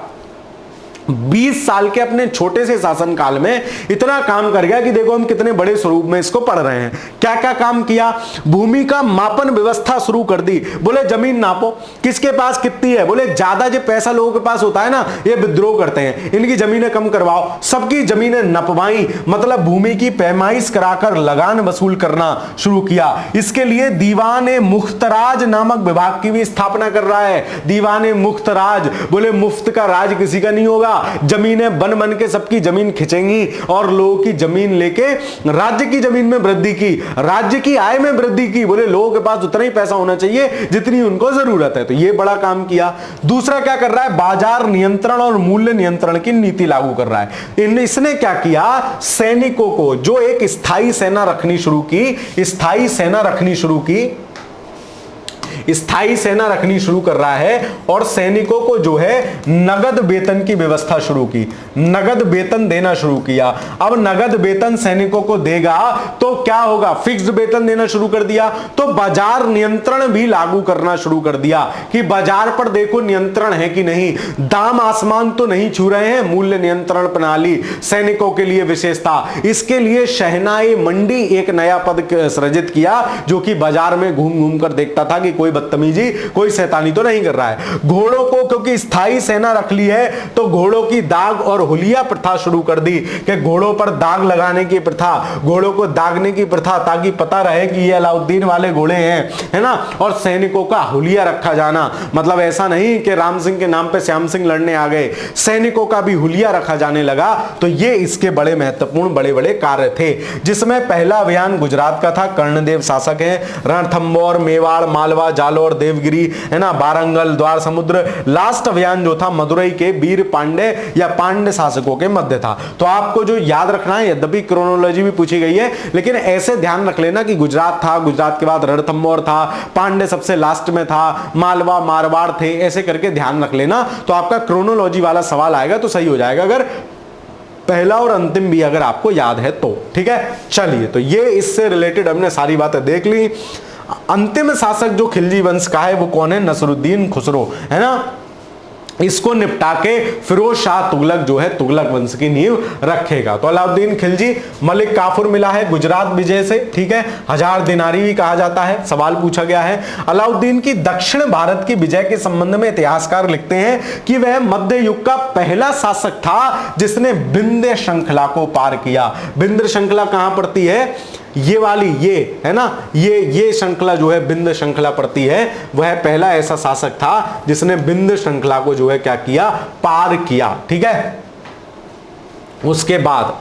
20 साल के अपने छोटे से शासनकाल में इतना काम कर गया कि देखो हम कितने बड़े स्वरूप में इसको पढ़ रहे हैं। क्या क्या काम किया, भूमि का मापन व्यवस्था शुरू कर दी। बोले जमीन नापो, किसके पास कितनी है, बोले ज्यादा जो पैसा लोगों के पास होता है ना, ये विद्रोह करते हैं, इनकी जमीनें कम करवाओ। सबकी जमीनें नपवाई, मतलब भूमि की पैमाइश कराकर लगान वसूल करना शुरू किया। इसके लिए दीवाने मुख्तराज नामक विभाग की भी स्थापना कर रहा है। दीवाने मुख्तराज, बोले मुफ्त का राज किसी का नहीं होगा, जमीनें बन बन के सबकी जमीन खिंचेंगी और लोगों की जमीन लेके राज्य की जमीन में वृद्धि की, राज्य की आय में वृद्धि की। बोले लोगों के पास उतना ही पैसा होना चाहिए जितनी उनको जरूरत है। तो ये बड़ा काम किया। दूसरा क्या कर रहा है, बाजार नियंत्रण और मूल्य नियंत्रण की नीति लागू कर रहा है। इसने क्या किया, सैनिकों को जो एक स्थायी सेना रखनी शुरू की, स्थायी सेना रखनी शुरू की, स्थायी सेना रखनी शुरू कर रहा है, और सैनिकों को जो है नगद वेतन की व्यवस्था शुरू की, नगद वेतन देना शुरू किया। अब नगद वेतन सैनिकों को देगा तो क्या होगा, फिक्स्ड वेतन देना शुरू कर दिया। तो बाजार नियंत्रण भी लागू करना शुरू कर दिया कि बाजार पर देखो नियंत्रण है कि नहीं, दाम आसमान तो नहीं छू रहे हैं। मूल्य नियंत्रण प्रणाली सैनिकों के लिए विशेषता। इसके लिए शहनाई मंडी एक नया पद सृजित किया, जो कि बाजार में घूम घूम कर देखता था कि कोई बदतमीजी, कोई शैतानी तो नहीं कर रहा है। घोड़ों को क्योंकि स्थायी सेना रख ली है तो घोड़ों की दाग और हुलिया प्रथा शुरू कर दी कि घोड़ों पर दाग लगाने की प्रथा, घोड़ों को दागने की प्रथा, ताकि पता रहे कि ये अलाउद्दीन वाले घोड़े हैं, है ना। और सैनिकों का हुलिया रखा जाना, मतलब ऐसा नहीं कि राम सिंह के नाम पे श्याम सिंह लड़ने आ गए, सैनिकों का भी हुलिया रखा जाने लगा। तो ये इसके बड़े महत्वपूर्ण बड़े बड़े कार्य थे, जिसमें पहला अभियान गुजरात का था। कर्णदेव शासक है। रणथंबोर, मेवाड़, मालवा, जालोर, देवगिरी, है ना, बारंगल, द्वार समुद्र। लास्ट अभियान जो था मदुरई के वीर पांडे या पांडे शासकों के मध्य था। तो आपको जो याद रखना है, यद्यपि क्रोनोलॉजी भी पूछी गई है, लेकिन ऐसे ध्यान रख लेना कि गुजरात था, गुजरात के बाद रणथंबोर था, पांडे सबसे लास्ट में था, मालवा, मारवाड़ थे, ऐसे करके ध्यान रख लेना। तो आपका क्रोनोलॉजी वाला सवाल आएगा तो सही हो जाएगा, अगर पहला और अंतिम भी अगर आपको याद है तो। ठीक है, चलिए, तो ये इससे रिलेटेड हमने सारी बातें देख ली। अंतिम शासक जो खिलजी वंश का है वो कौन है? नसरुद्दीन खुसरो, है ना। इसको निपटा के फिरोज शाह तुगलक जो है तुगलक वंश की नींव रखेगा। तो अलाउद्दीन खिलजी, मलिक काफूर मिला है गुजरात विजय से, ठीक है, 1000 दिनारी भी कहा जाता है, सवाल पूछा गया है। अलाउद्दीन की दक्षिण भारत की विजय के संबंध में इतिहासकार लिखते हैं कि वह मध्य युग का पहला शासक था जिसने विंध्य श्रृंखला को पार किया। विंध्य श्रृंखला कहां पड़ती है? ये वाली, ये है ना, ये श्रृंखला जो है विंध्य श्रृंखला पड़ती है। वह पहला ऐसा शासक था जिसने विंध्य श्रृंखला को जो है क्या किया? पार किया। ठीक है, उसके बाद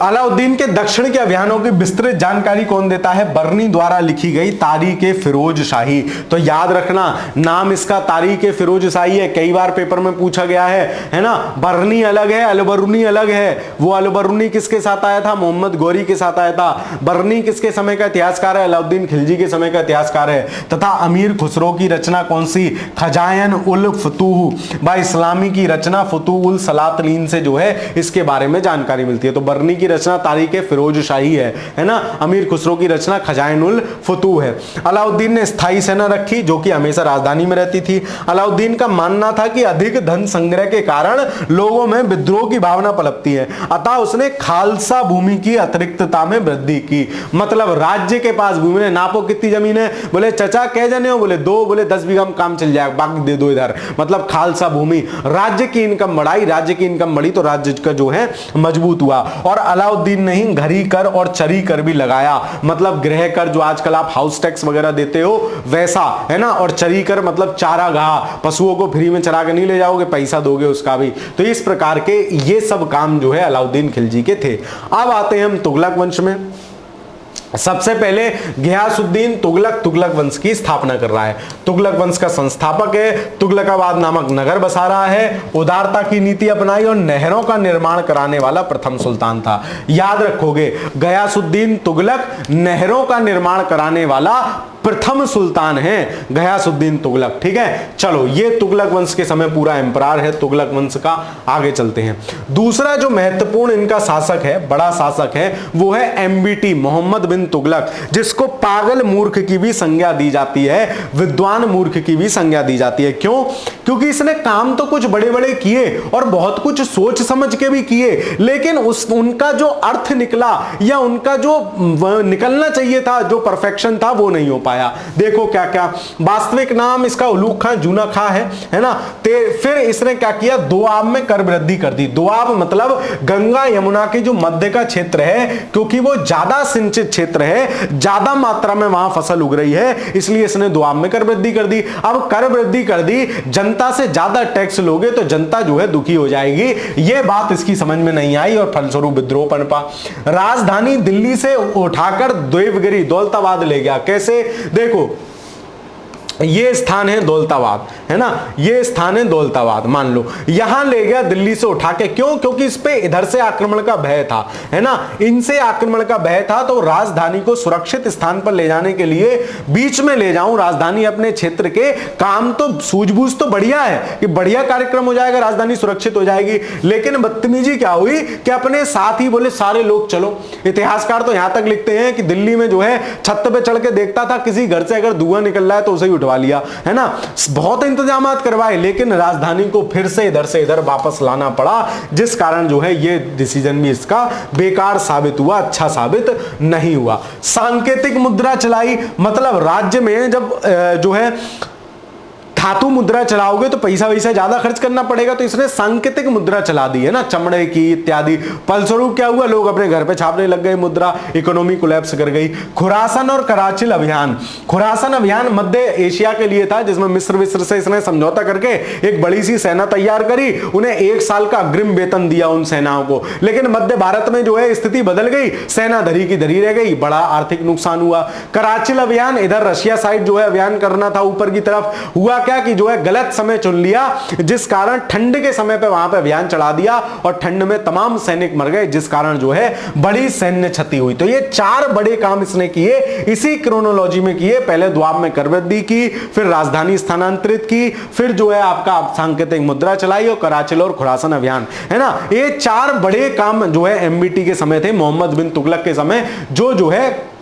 अलाउद्दीन के दक्षिण के अभियानों की विस्तृत जानकारी कौन देता है? बर्नी द्वारा लिखी गई तारीख-ए फिरोज शाही। तो याद रखना, नाम इसका तारीख-ए फिरोज शाही है, कई बार पेपर में पूछा गया है ना। बर्नी अलग है, अलबरूनी अलग है। वो अलबरूनी किसके साथ आया था? मोहम्मद गौरी के साथ आया था। बर्नी किसके समय का इतिहासकार है? अलाउद्दीन खिलजी के समय का इतिहासकार है। तथा अमीर खुसरो की रचना कौन सी? खजायन उल फतूह बा इस्लामी की रचना फतूह उल सलातलीन से जो है इसके बारे में जानकारी मिलती है। तो बर्नी की रचना तारीख-ए फिरोज शाही है ना। अमीर खुसरो की रचना खजायन उल फतूह है। अलाउद्दीन ने स्थायी सेना रखी जो कि हमेशा राजधानी में रहती थी। अलाउद्दीन का मानना था कि अधिक धन संग्रह के कारण लोगों में विद्रोह की भावना पनपती है, अतः उसने खालसा भूमि की अतिरिक्तता में वृद्धि की। मतलब राज्य के पास भूमि है, नापो कितनी जमीन है? बोले चचा कै जने हो? बोले 2। बोले 10 बीघा में काम चल जाएगा, बाकी दे दो इधर। मतलब खालसा भूमि, राज्य की इनकम बढ़ाई, राज्य की इनकम बढ़ी तो राज्य का जो है मजबूत हुआ। और अलाउद्दीन ने ही घरी कर और चरी कर भी लगाया, मतलब गृह कर जो आजकल आप हाउस टैक्स वगैरह देते हो वैसा, है ना। और चरी कर मतलब चारागाह, पशुओं को फ्री में चरा के नहीं ले जाओगे, पैसा दोगे उसका भी। तो इस प्रकार के ये सब काम जो है अलाउद्दीन खिलजी के थे। अब आते हैं हम तुगलक वंश में। सबसे पहले गियासुद्दीन तुगलक तुगलक वंश की स्थापना कर रहा है। तुगलक वंश का संस्थापक है, तुगलकाबाद नामक नगर बसा रहा है, उदारता की नीति अपनाई और नहरों का निर्माण कराने वाला प्रथम सुल्तान था। याद रखोगे, गियासुद्दीन तुगलक नहरों का निर्माण कराने वाला प्रथम सुल्तान है गियासुद्दीन तुगलक। ठीक है, चलो, ये तुगलक वंश के समय पूरा एम्परार है तुगलक वंश का। आगे चलते हैं। दूसरा जो महत्वपूर्ण इनका शासक है, बड़ा शासक है, वो है एमबीटी मोहम्मद बिन तुगलक, जिसको पागल मूर्ख की भी संज्ञा दी जाती है, विद्वान मूर्ख की भी संज्ञा दी जाती है। क्यों? क्योंकि इसने काम तो कुछ बड़े बड़े किए और बहुत कुछ सोच समझ के भी किए, लेकिन उनका जो अर्थ निकला या उनका जो निकलना चाहिए था, जो परफेक्शन था, वो नहीं हो पाया। देखो क्या क्या, वास्तविक नाम इसका उलूक खां जूना खां है ना। फिर इसने क्या किया? दोआब में कर वृद्धि कर दी। दोआब मतलब गंगा यमुना के जो मध्य का क्षेत्र है, क्योंकि वो ज्यादा सिंचित क्षेत्र है, ज्यादा मात्रा में वहां फसल उग रही है, इसलिए इसने दोआब में कर वृद्धि कर दी। अब कर वृद्धि कर दी, जनता से ज्यादा टैक्स लोगे तो जनता जो है दुखी हो जाएगी। ये बात इसकी समझ में नहीं आई और फलस्वरूप विद्रोह पनपा। राजधानी दिल्ली से उठाकर देवगिरी दौलताबाद ले गया। कैसे? देखो, ये स्थान है दौलताबाद, है ना, ये स्थान है दौलताबाद, मान लो यहां ले गया दिल्ली से उठा के। क्यों? क्योंकि इस पे इधर से आक्रमण का भय था, है ना, इनसे आक्रमण का भय था। तो राजधानी को सुरक्षित स्थान पर ले जाने के लिए बीच में ले जाऊं राजधानी अपने क्षेत्र के, काम तो सूझबूझ तो बढ़िया है कि बढ़िया कार्यक्रम हो जाएगा, राजधानी सुरक्षित हो जाएगी। लेकिन बदतमीजी क्या हुई कि अपने साथ ही बोले सारे लोग चलो। इतिहासकार तो यहां तक लिखते हैं कि दिल्ली में जो है छत पे चढ़ के देखता था, किसी घर से अगर धुआं निकल रहा है तो उसे ही बंटवा लिया, है ना, बहुत इंतजाम करवाए, लेकिन राजधानी को फिर से इधर वापस लाना पड़ा, जिस कारण जो है ये डिसीजन भी इसका बेकार साबित हुआ, अच्छा साबित नहीं हुआ। सांकेतिक मुद्रा चलाई, मतलब राज्य में जब जो है धातु मुद्रा चलाओगे तो पैसा वैसा ज्यादा खर्च करना पड़ेगा, तो इसने सांकेतिक मुद्रा चला दी, है ना, चमड़े की इत्यादि। फलस्वरूप क्या हुआ, लोग अपने घर पे छापने लग गए मुद्रा, इकोनॉमी कोलैप्स कर गई। खुरासन और कराचिल अभियान, खुरासन अभियान मध्य एशिया के लिए था, जिसमें मिस्र से इसने समझौता करके एक बड़ी सी सेना तैयार करी, उन्हें 1 साल का अग्रिम वेतन दिया उन सेनाओं को। लेकिन मध्य भारत में जो है स्थिति बदल गई, सेना धरी की धरी रह गई, बड़ा आर्थिक नुकसान हुआ। कराचिल अभियान, इधर रशिया साइड जो है अभियान करना था ऊपर की तरफ, हुआ क्या कि जो है गलत समय चुन लिया, जिस कारण ठंड के समय पे वहां पे अभियान चला दिया और ठंड में तमाम सैनिक मर गए, जिस कारण जो है बड़ी सैन्य क्षति हुई। तो ये 4 बड़े काम इसने किए, इसी क्रोनोलॉजी में किए। पहले द्वाब में कर वृद्धि की, फिर राजधानी स्थानांतरित की, फिर जो है आपका सांकेतिक मुद्रा चलाई और कराचिल और खुरासन अभियान, है ना। ये 4 बड़े काम जो है एमबीटी के समय थे, मोहम्मद बिन तुगलक के समय, जो है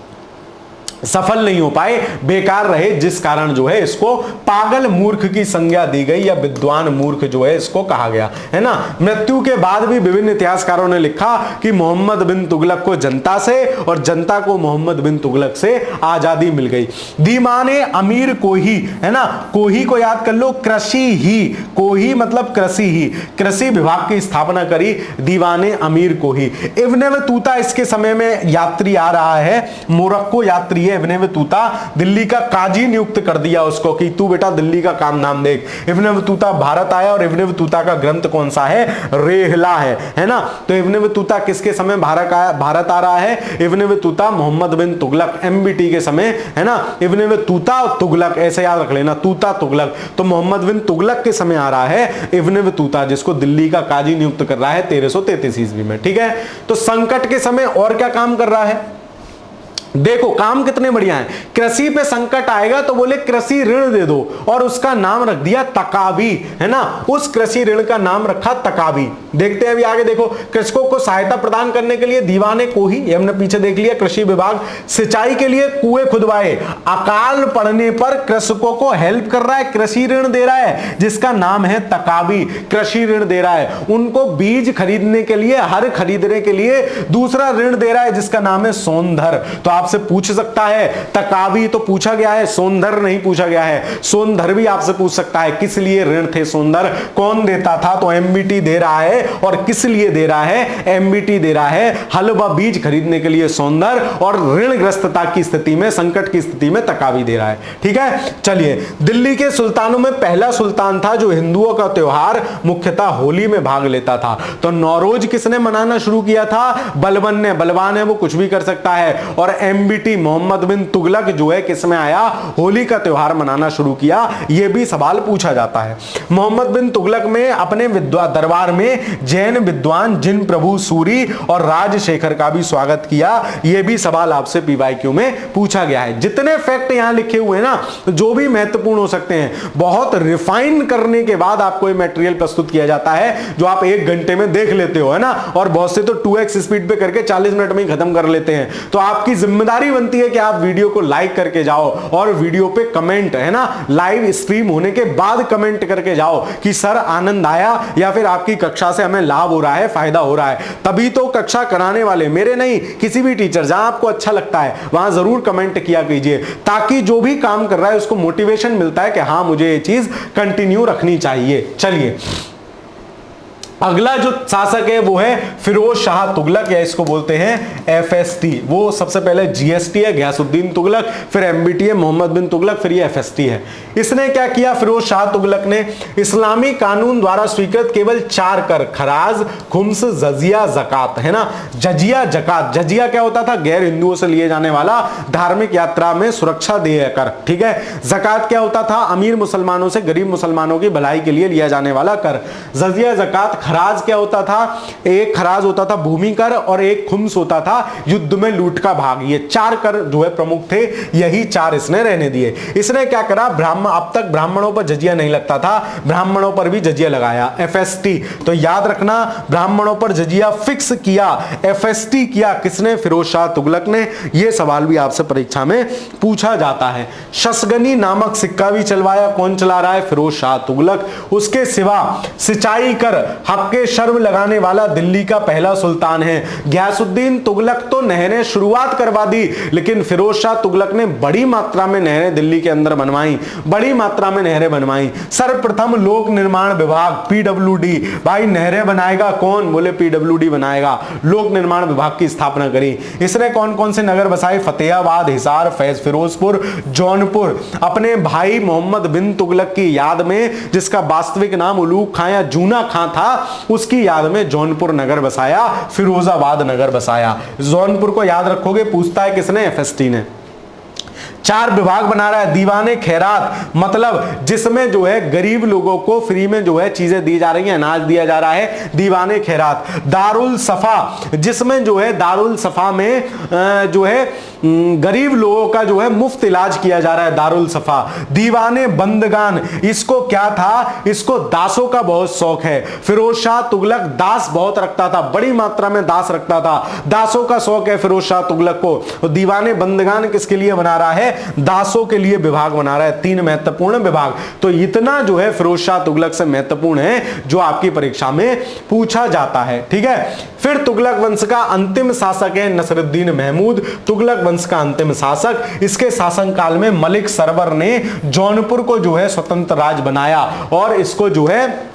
सफल नहीं हो पाए, बेकार रहे, जिस कारण जो है इसको पागल मूर्ख की संज्ञा दी गई, या विद्वान मूर्ख जो है इसको कहा गया, है ना। मृत्यु के बाद भी विभिन्न इतिहासकारों ने लिखा कि मोहम्मद बिन तुगलक को जनता से और जनता को मोहम्मद बिन तुगलक से आजादी मिल गई। दीवाने अमीर कोही, है ना, कोही को याद कर लो, कृषि ही, कोही मतलब कृषि ही, कृषि विभाग की स्थापना करी दीवाने अमीर कोही। इब्न बतूता इसके समय में यात्री आ रहा है, मोरक्को यात्री है इब्न बतूता, दिल्ली का काजी नियुक्त कर दिया उसको कि तू बेटा दिल्ली का काम नाम देख। इब्न बतूता भारत आया और इब्न बतूता का ग्रंथ कौन सा है, रेहला है ना। तो इब्न बतूता किसके समय भारत आ रहा है, इब्न बतूता मोहम्मद बिन तुगलक, एमबीटी के समय, है ना। इब्न बतूता और तुगलक ऐसे याद रख लेना, तूता तुगलक, तो मोहम्मद बिन तुगलक के समय आ रहा है इब्न बतूता, जिसको दिल्ली का काजी नियुक्त कर रहा है 1333 ईस्वी में, ठीक है। तो संकट के समय और क्या काम कर रहा है, देखो काम कितने बढ़िया हैं। कृषि पे संकट आएगा तो बोले कृषि ऋण दे दो, और उसका नाम रख दिया तकाबी, है ना, उस कृषि ऋण का नाम रखा तकाबी। देखते हैं अभी आगे, देखो कृषकों को सहायता प्रदान करने के लिए दीवाने कोही, ये हमने पीछे देख लिया, कृषि विभाग, सिंचाई के लिए कुएं खुदवाए, अकाल पड़ने पर कृषकों को हेल्प कर रहा है, कृषि ऋण दे रहा है जिसका नाम है तकाबी, कृषि ऋण दे रहा है। उनको बीज खरीदने के लिए, हर खरीदने के लिए दूसरा ऋण दे रहा है जिसका नाम है सोनधर। तो आपसे पूछ सकता है, तकाबी तो पूछा गया है, सोनधर नहीं पूछा गया है। सोनधर भी आपसे पूछ सकता है, किस लिए ऋण थे सोनधर, कौन देता था, तो एमबीटी दे रहा है। और किस लिए दे रहा है, एमबीटी दे रहा है हल व बीज खरीदने के लिए सोनधर, और ऋणग्रस्तता की स्थिति में, संकट की स्थिति में तकाबी दे रहा है, ठीक है। चलिए, दिल्ली के सुल्तानों में पहला सुल्तान था जो हिंदुओं का त्योहार मुख्यतः होली में भाग लेता था। तो नौरोज किसने मनाना शुरू किया था, बलबन ने, बलवान है वो कुछ भी कर सकता है। और एमबीटी मोहम्मद बिन तुगलक जो है किसमें आया, होली का त्योहार मनाना शुरू किया। यह भी सवाल पूछा जाता है। मोहम्मद बिन तुगलक में अपने दरबार में जैन विद्वान जिन प्रभु सूरी और राजशेखर का भी स्वागत किया। यह भी सवाल आपसे पीवाईक्यू में पूछा गया है। जितने फैक्ट यहां लिखे हुए हैं ना, जो भी महत्वपूर्ण हो सकते हैं, बहुत रिफाइन करने के बाद आपको यह मटेरियल प्रस्तुत किया जाता है, जो आप 1 घंटे में देख लेते हो, है ना। और बहुत से तो 2x स्पीड पे करके 40 मिनट में ही खत्म कर लेते हैं। तो आपकी जिम्मेदारी बनती है कि आप वीडियो को लाइक करके जाओ और वीडियो पे कमेंट, है ना, लाइव स्ट्रीम होने के बाद कमेंट करके जाओ कि सर आनंद आया, या फिर आपकी कक्षा से हमें लाभ हो रहा है, फायदा हो रहा है। तभी तो कक्षा कराने वाले, मेरे नहीं, किसी भी टीचर, जहां आपको अच्छा लगता है वहां जरूर कमेंट किया कीजिए, ताकि जो भी काम कर रहा है उसको मोटिवेशन मिलता है कि हाँ मुझे ये चीज कंटिन्यू रखनी चाहिए। चलिए, अगला जो शासक है वो है फिरोज शाह तुगलक, या इसको बोलते हैं एफएसटी। वो सबसे पहले जीएसटी है, गयासुद्दीन तुगलक, फिर एमबीटी है मोहम्मद बिन तुगलक, फिर ये एफएसटी है। इसने क्या किया, फिरोज शाह तुगलक ने इस्लामी कानून द्वारा स्वीकृत केवल 4 कर, खराज, खुम्स, जजिया, जकात, है ना। जजिया, जकात, जजिया क्या होता था, गैर हिंदुओं से लिए जाने वाला धार्मिक यात्रा में सुरक्षा देय कर, ठीक है। जकात क्या होता था, अमीर मुसलमानों से गरीब मुसलमानों की भलाई के लिए लिया जाने वाला कर। जजिया, जकात, खराज क्या होता था, एक खराज होता था भूमि कर और एक खुम्स होता था युद्ध में लूट का भाग। ये 4 कर जो है प्रमुख थे, यही 4 इसने रहने दिए। इसने क्या करा, ब्राह्मण, अब तक ब्राह्मणों पर जजिया नहीं लगता था, ब्राह्मणों पर भी जजिया लगाया, FST। तो याद रखना, ब्राह्मणों पर जजिया फिक्स किया, FST किया किसने, फिरोज शाह तुगलक ने। यह सवाल भी आपसे परीक्षा में पूछा जाता है। शसगनी नामक सिक्का भी चलवाया, कौन चला रहा है, फिरोज शाह तुगलक। उसके सिवा सिंचाई कर हक्के शर्म लगाने वाला दिल्ली का पहला सुल्तान है। गयासुद्दीन तुगलक तो नहरें शुरुआत करवा दी, लेकिन फिरोज शाह तुगलक ने बड़ी मात्रा में नहरें दिल्ली के अंदर बनवाई, बड़ी मात्रा में नहरें बनवाई। सर्वप्रथम लोक निर्माण विभाग PWD, भाई नहरें बनाएगा कौन, बोले PWD बनाएगा, लोक निर्माण विभाग की स्थापना करी। इसने कौन कौन से नगर बसाए, फतेहाबाद, हिसार, फिरोजपुर, जौनपुर। अपने भाई मोहम्मद बिन तुगलक की याद में, जिसका वास्तविक नाम उलूग खां या जूना खां था, उसकी याद में जौनपुर नगर बसाया, फिरोजाबाद नगर बसाया। जौनपुर को याद रखोगे, पूछता है किसने, FST ने। 4 विभाग बना रहा है। दीवाने खैरात, मतलब जिसमें जो है गरीब लोगों को फ्री में जो है चीजें दी जा रही हैं, अनाज दिया जा रहा है, दीवाने खैरात। दारुल सफा, जिसमें जो है दारुल सफा में जो है गरीब लोगों का जो है मुफ्त इलाज किया जा रहा है, दारुल सफा। दीवाने बंदगान, इसको क्या था, इसको दासों का बहुत शौक है। फिरोज शाह तुगलक दास बहुत रखता था, बड़ी मात्रा में दास रखता था, दासों का शौक है फिरोज शाह तुगलक को। तो दीवाने बंदगान किसके लिए बना रहा है, दासों के लिए विभाग बना रहा है। 3 महत्वपूर्ण विभाग। तो इतना जो है फिरोज शाह तुगलक से महत्वपूर्ण है, जो आपकी परीक्षा में पूछा जाता है। ठीक है, फिर तुगलक वंश का अंतिम शासक है नसरुद्दीन महमूद। तुगलक वंश का अंतिम शासक, इसके शासनकाल में मलिक सरवर ने जौनपुर को जो है स्वतंत्र राज्य बनाया, और इसको जो है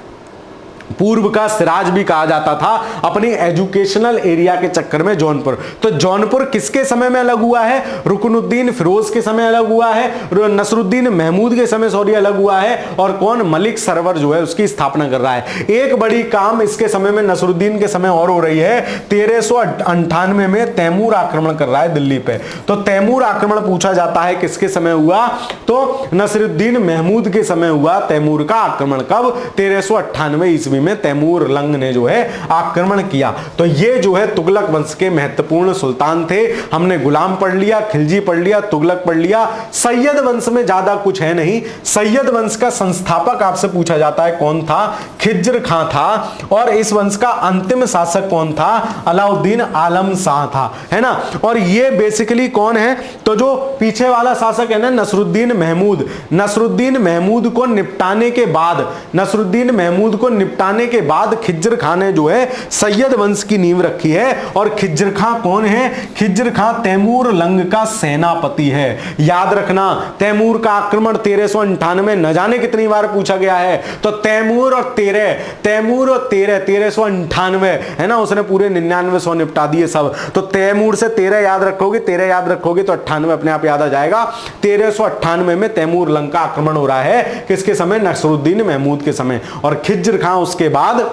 पूर्व का सिराज भी कहा जाता था, अपनी एजुकेशनल एरिया के चक्कर में जौनपुर। तो जौनपुर किसके समय में अलग हुआ है, रुकनुद्दीन फिरोज के समय अलग हुआ है, नसरुद्दीन महमूद के समय सॉरी अलग हुआ है, और कौन, मलिक सरवर जो है उसकी स्थापना कर रहा है। एक बड़ी काम इसके समय में, नसरुद्दीन के समय और हो रही है, 1398 में तैमूर आक्रमण कर रहा है दिल्ली पे। तो तैमूर आक्रमण पूछा जाता है किसके समय हुआ, तो नसरुद्दीन महमूद के समय हुआ तैमूर का आक्रमण। कब, 1398 ईस्वी में तैमूर लंग ने जो है आक्रमण किया। तो ये जो है तुगलक वंश के महत्वपूर्ण सुल्तान थे। हमने गुलाम पढ़ लिया, खिलजी पढ़ लिया, तुगलक पढ़ लिया। सैयद वंश में ज्यादा कुछ है नहीं। सैयद वंश का संस्थापक आपसे पूछा जाता है कौन था, खिज्र खां था। और इस वंश का अंतिम शासक कौन था, अलाउद्दीन आलम शाह था, है ना। और ये बेसिकली कौन है, तो जो पीछे वाला शासक है ना, नसरुद्दीन महमूद। नसरुद्दीन महमूद को निपटाने के बाद, नसरुद्दीन महमूद को निपटाने के बाद खिज्र खां ने जो है सैयद वंश की नींव रखी है। और खिज्र खां कौन है, खिज्र खां तैमूर लंग का सेनापति है। याद रखना, तैमूर का आक्रमण 1398 न जाने कितनी बार पूछा गया है। तो तैमूर और 1398 है ना, उसने पूरे 99 निपटा दिए सब। तो तैमूर से 13 याद रखोगे, 13 याद रखोगे तो 98 अपने आप याद आ जाएगा। 1398 में तैमूर लंग का आक्रमण हो रहा है, किसके समय, नसरुद्दीन महमूद के समय। और खिज्र खां उसके बाद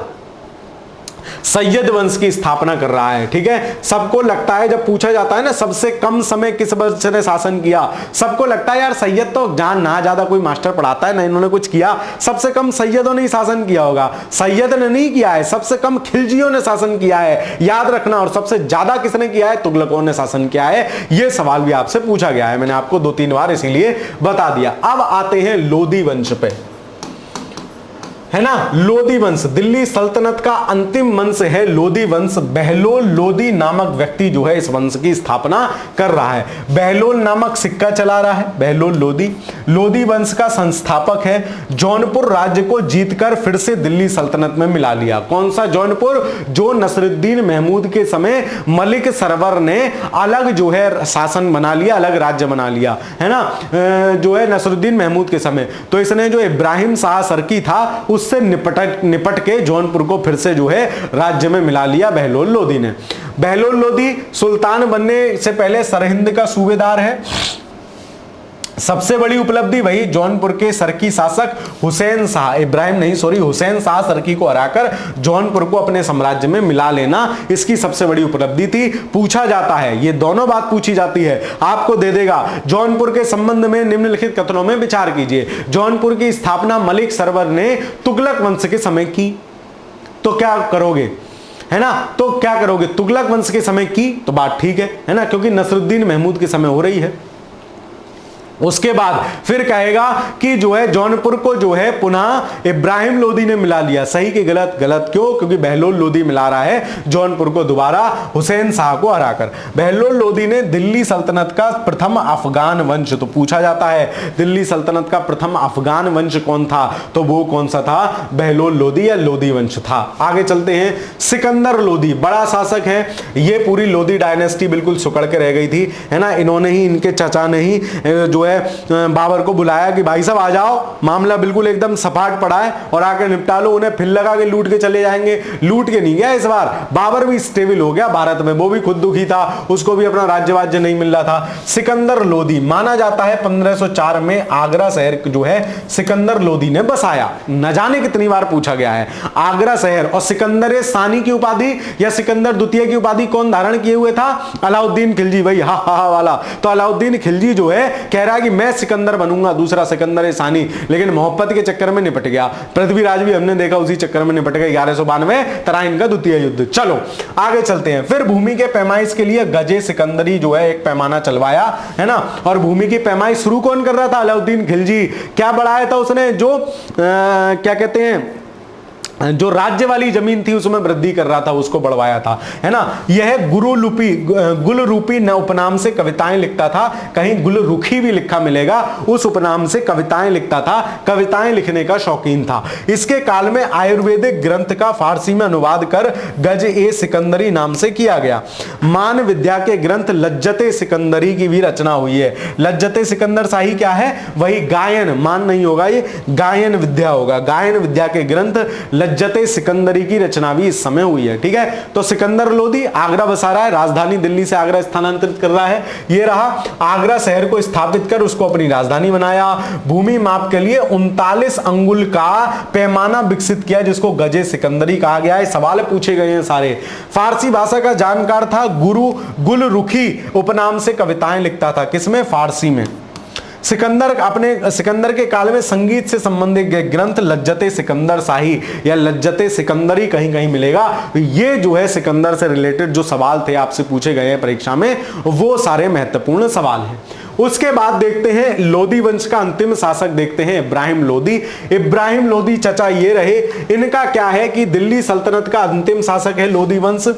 सैयद वंश की स्थापना कर रहा है। ठीक है, सबको लगता है जब पूछा जाता है ना सबसे कम समय किस वंश ने शासन किया, सबको लगता है यार सैयद तो जान ना ज्यादा कोई मास्टर पढ़ाता है ना इन्होंने कुछ किया, सबसे कम सैयदों ने ही शासन किया होगा। सैयद ने नहीं किया है, सबसे कम खिलजियों ने शासन किया है, याद रखना। और सबसे ज्यादा किसने किया है, तुगलकों ने शासन किया है। यह सवाल भी आपसे पूछा गया है, मैंने आपको 2-3 बार इसीलिए बता दिया। अब आते हैं लोदी वंश पे, है ना। लोदी वंश दिल्ली सल्तनत का अंतिम वंश है लोदी वंश। बहलोल लोदी नामक व्यक्ति जो है इस वंश की स्थापना कर रहा है। बहलोल नामक सिक्का चला रहा है, बहलोल लोदी। लोदी वंश का संस्थापक है। जौनपुर राज्य को जीतकर फिर से दिल्ली सल्तनत में मिला लिया। कौन सा जौनपुर, जो नसरुद्दीन महमूद के समय मलिक सरवर ने अलग जो है शासन बना लिया, अलग राज्य बना लिया, है ना, जो है नसरुद्दीन महमूद के समय। तो इसने जो इब्राहिम शाह सरकी था उससे निपट के जौनपुर को फिर से जो है राज्य में मिला लिया बहलोल लोदी ने। बहलोल लोदी सुल्तान बनने से पहले सरहिंद का सूबेदार है। सबसे बड़ी उपलब्धि वही जौनपुर के सरकी शासक हुसैन शाह, हुसैन शाह सरकी को हराकर जौनपुर को अपने साम्राज्य में मिला लेना इसकी सबसे बड़ी उपलब्धि थी। पूछा जाता है, ये दोनों बात पूछी जाती है, आपको दे देगा। जौनपुर के संबंध में निम्नलिखित कथनों में विचार कीजिए। जौनपुर की स्थापना मलिक सरवर ने तुगलक वंश के समय की। तो क्या करोगे, है ना, तो क्या करोगे, तुगलक वंश के समय की तो बात ठीक है ना, क्योंकि नसरुद्दीन महमूद के समय हो रही है। उसके बाद फिर कहेगा कि जो है जौनपुर को जो है पुनः इब्राहिम लोदी ने मिला लिया। सही कि गलत? गलत क्यों? क्योंकि बहलोल लोदी मिला रहा है जौनपुर को दोबारा हुसैन शाह को हराकर। बहलोल लोदी ने दिल्ली सल्तनत का प्रथम अफगान वंश, तो पूछा जाता है दिल्ली सल्तनत का प्रथम अफगान वंश कौन था, तो वो कौन सा था? बहलोल लोदी या लोदी वंश था। आगे चलते हैं, सिकंदर लोदी बड़ा शासक है। ये पूरी लोदी डायनेस्टी बिल्कुल सुकड़ के रह गई थी, है ना। इन्होंने ही, इनके चाचा ने ही जो बाबर को बुलाया कि भाई साहब आ जाओ, मामला बिल्कुल एकदम सपाट पड़ा है और आकर निपटा लो। उन्हें फिर लगा कि लूट के चले जाएंगे, लूट के नहीं गया इस बार। बाबर भी स्टेबल हो गया भारत में, वो भी खुद दुखी था, उसको भी अपना राज्य नहीं मिल रहा था। सिकंदर लोदी माना जाता है 1504 में आगरा शहर जो है सिकंदर लोदी ने बसाया। न जाने कितनी बार पूछा गया है। आगरा शहर और सिकंदर सानी की उपाधि या सिकंदर द्वितीय की उपाधि कौन धारण किए हुए था? अलाउद्दीन खिलजी, वही हा वाला। तो अलाउद्दीन खिलजी जो है कह रहा है कि मैं सिकंदर बनूंगा, दूसरा सिकंदर सानी, लेकिन मोहब्बत के चक्कर में निपट गया। पृथ्वीराज भी हमने देखा उसी चक्कर में निपट गया। 1192 तराइन का द्वितीय युद्ध। चलो आगे चलते हैं। फिर भूमि के पैमाइश के लिए गजे सिकंदरी जो है एक पैमाना चलवाया, है ना। और भूमि की पैमाइश शुरू कौन कर रहा था? अलाउद्दीन खिलजी। क्या बढ़ाया था उसने? जो क्या कहते हैं, जो राज्य वाली जमीन थी उसमें वृद्धि कर रहा था, उसको बढ़वाया था, है ना। यह गुलरूपी न उपनाम से कविताएं लिखता था। कहीं गुलरुखी भी लिखा मिलेगा, उस उपनाम से कविताएं लिखता था, कविताएं लिखने का शौकीन था। इसके काल में आयुर्वेदिक ग्रंथ का फारसी में अनुवाद कर गज ए सिकंदरी नाम से किया गया। मान विद्या के ग्रंथ लज्जते सिकंदरी की भी रचना हुई है। लज्जते सिकंदर शाही क्या है? वही गायन, मान नहीं होगा, ये गायन विद्या होगा। गायन विद्या के ग्रंथ लज्जते सिकंदरी की रचना भी इस समय हुई है, ठीक है। तो सिकंदर लोदी आगरा बसा रहा है, राजधानी दिल्ली से आगरा स्थानांतरित कर रहा है। ये रहा, आगरा शहर को स्थापित कर उसको अपनी राजधानी बनाया। भूमि माप के लिए 39 अंगुल का पैमाना विकसित किया, जिसको गजे सिकंदरी कहा गया है। सवाल पूछे गए हैं सारे। फारसी भाषा का जानकार था। गुलरुखी उपनाम से कविताएं लिखता था। किसमें? फारसी में। सिकंदर के काल में संगीत से संबंधित ग्रंथ लज्जते सिकंदर शाही या लज्जते सिकंदरी कहीं कहीं मिलेगा। ये जो है सिकंदर से रिलेटेड जो सवाल थे आपसे पूछे गए हैं परीक्षा में, वो सारे महत्वपूर्ण सवाल हैं। उसके बाद देखते हैं लोदी वंश का अंतिम शासक, देखते हैं इब्राहिम लोदी। इब्राहिम लोदी चचा ये रहे। इनका क्या है कि दिल्ली सल्तनत का अंतिम शासक है लोदी वंश,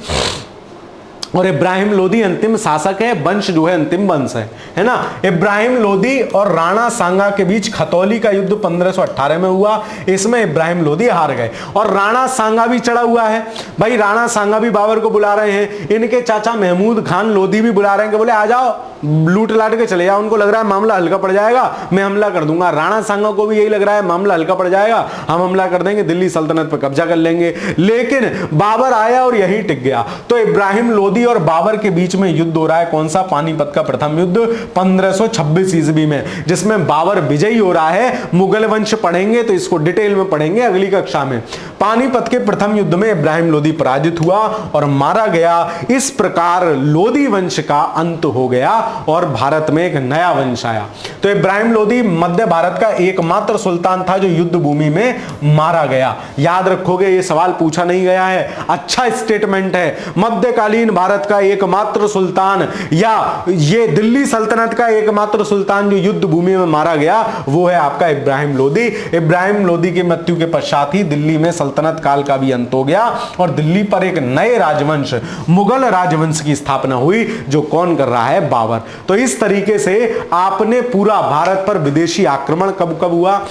और इब्राहिम लोदी अंतिम शासक है। वंश जो है अंतिम वंश है ना। इब्राहिम लोदी और राणा सांगा के बीच खतौली का युद्ध 1518 में हुआ। इसमें इब्राहिम लोदी हार गए और राणा सांगा भी चढ़ा हुआ है। भाई राणा सांगा भी बाबर को बुला रहे हैं। इनके चाचा महमूद खान लोदी भी बुला रहे हैं कि बोले आ जाओ, लूट लाट के चले जाओ। उनको लग रहा है मामला हल्का पड़ जाएगा, मैं हमला कर दूंगा। राणा सांगा को भी यही लग रहा है मामला हल्का पड़ जाएगा, हम हमला कर देंगे, दिल्ली सल्तनत पर कब्जा कर लेंगे। लेकिन बाबर आया और यही टिक गया। तो इब्राहिम लोदी और बाबर के बीच में युद्ध हो रहा है। कौन सा? पानीपत का प्रथम युद्ध 1526 ईस्वी में, जिसमें बाबर विजयी हो रहा है। मुगल वंश पढ़ेंगे तो इसको डिटेल में पढ़ेंगे अगली कक्षा में। पानीपत के प्रथम युद्ध में इब्राहिम लोदी पराजित हुआ और मारा गया। इस प्रकार लोदी वंश का अंत हो गया और भारत में एक नया वंश आया। तो इब्राहिम लोदी मध्य भारत का एकमात्र सुल्तान था जो युद्ध भूमि में मारा गया। याद रखोगे, ये सवाल पूछा नहीं गया है, अच्छा स्टेटमेंट है। मध्यकालीन भारत का एकमात्र सुल्तान या ये दिल्ली सल्तनत का एकमात्र सुल्तान जो युद्ध भूमि में मारा गया, वो है आपका इब्राहिम लोदी। इब्राहिम लोदी की मृत्यु के पश्चात ही दिल्ली में सल्तनत काल का भी अंत हो गया और दिल्ली पर एक नए राजवंश, मुगल राजवंश की स्थापना हुई, जो कौन कर रहा है? बाबर। तो इस तरीके से आपने पूरा भारत पर विदेशी आक्रमण कब कब हुआ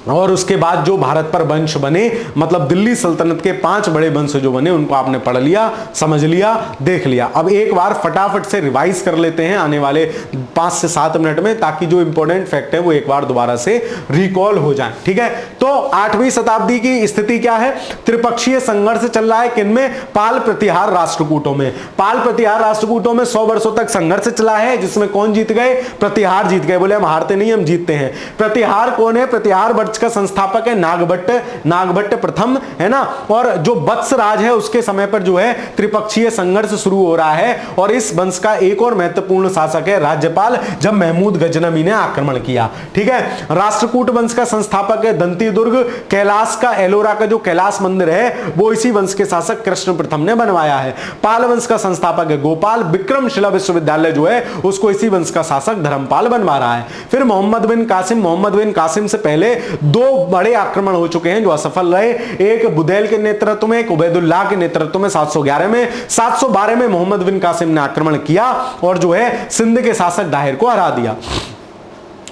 और उसके बाद जो भारत पर वंश बने, मतलब दिल्ली सल्तनत के 5 बड़े वंश जो बने, उनको आपने पढ़ लिया, समझ लिया, देख लिया। अब एक बार फटाफट से रिवाइज कर लेते हैं आने वाले 5 से 7 मिनट में, ताकि जो इंपॉर्टेंट फैक्ट है वो एक बार दोबारा से रिकॉल हो जाए, ठीक है। तो 8वीं शताब्दी की स्थिति क्या है? त्रिपक्षीय संघर्ष चल रहा है। किनमें? पाल प्रतिहार राष्ट्रकूटों में। पाल प्रतिहार राष्ट्रकूटों में 100 वर्षों तक संघर्ष चला है, जिसमें कौन जीत गए? प्रतिहार जीत गए। बोले हम हारते नहीं, हम जीतते हैं। प्रतिहार कौन है? प्रतिहार वंश का संस्थापक है नागभट्ट प्रथम, है ना। और जो वत्स राज है उसके समय पर जो है त्रिपक्षीय संघर्ष शुरू हो रहा है। और इस वंश का एक और महत्वपूर्ण शासक है राज्यपाल, जब महमूद गजनवी ने आक्रमण किया, ठीक है। राष्ट्रकूट वंश का संस्थापक है दंती दुर्ग। कैलाश का, एलोरा का जो कैलाश मंदिर है वो इसी वंश के शासक कृष्ण प्रथम ने बनवाया है। पाल वंश का संस्थापक है गोपाल। विक्रमशिला विश्वविद्यालय जो है उसको इसी वंश का शासक धर्मपाल बनवा रहा है। फिर मोहम्मद बिन कासिम से पहले दो बड़े आक्रमण हो चुके हैं जो असफल रहे। एक बुदैल के नेतृत्व में, एक उबैदुल्लाह के नेतृत्व में 711 में। 712 में मोहम्मद बिन कासिम ने आक्रमण किया और जो है सिंध के शासक दाहिर को हरा दिया।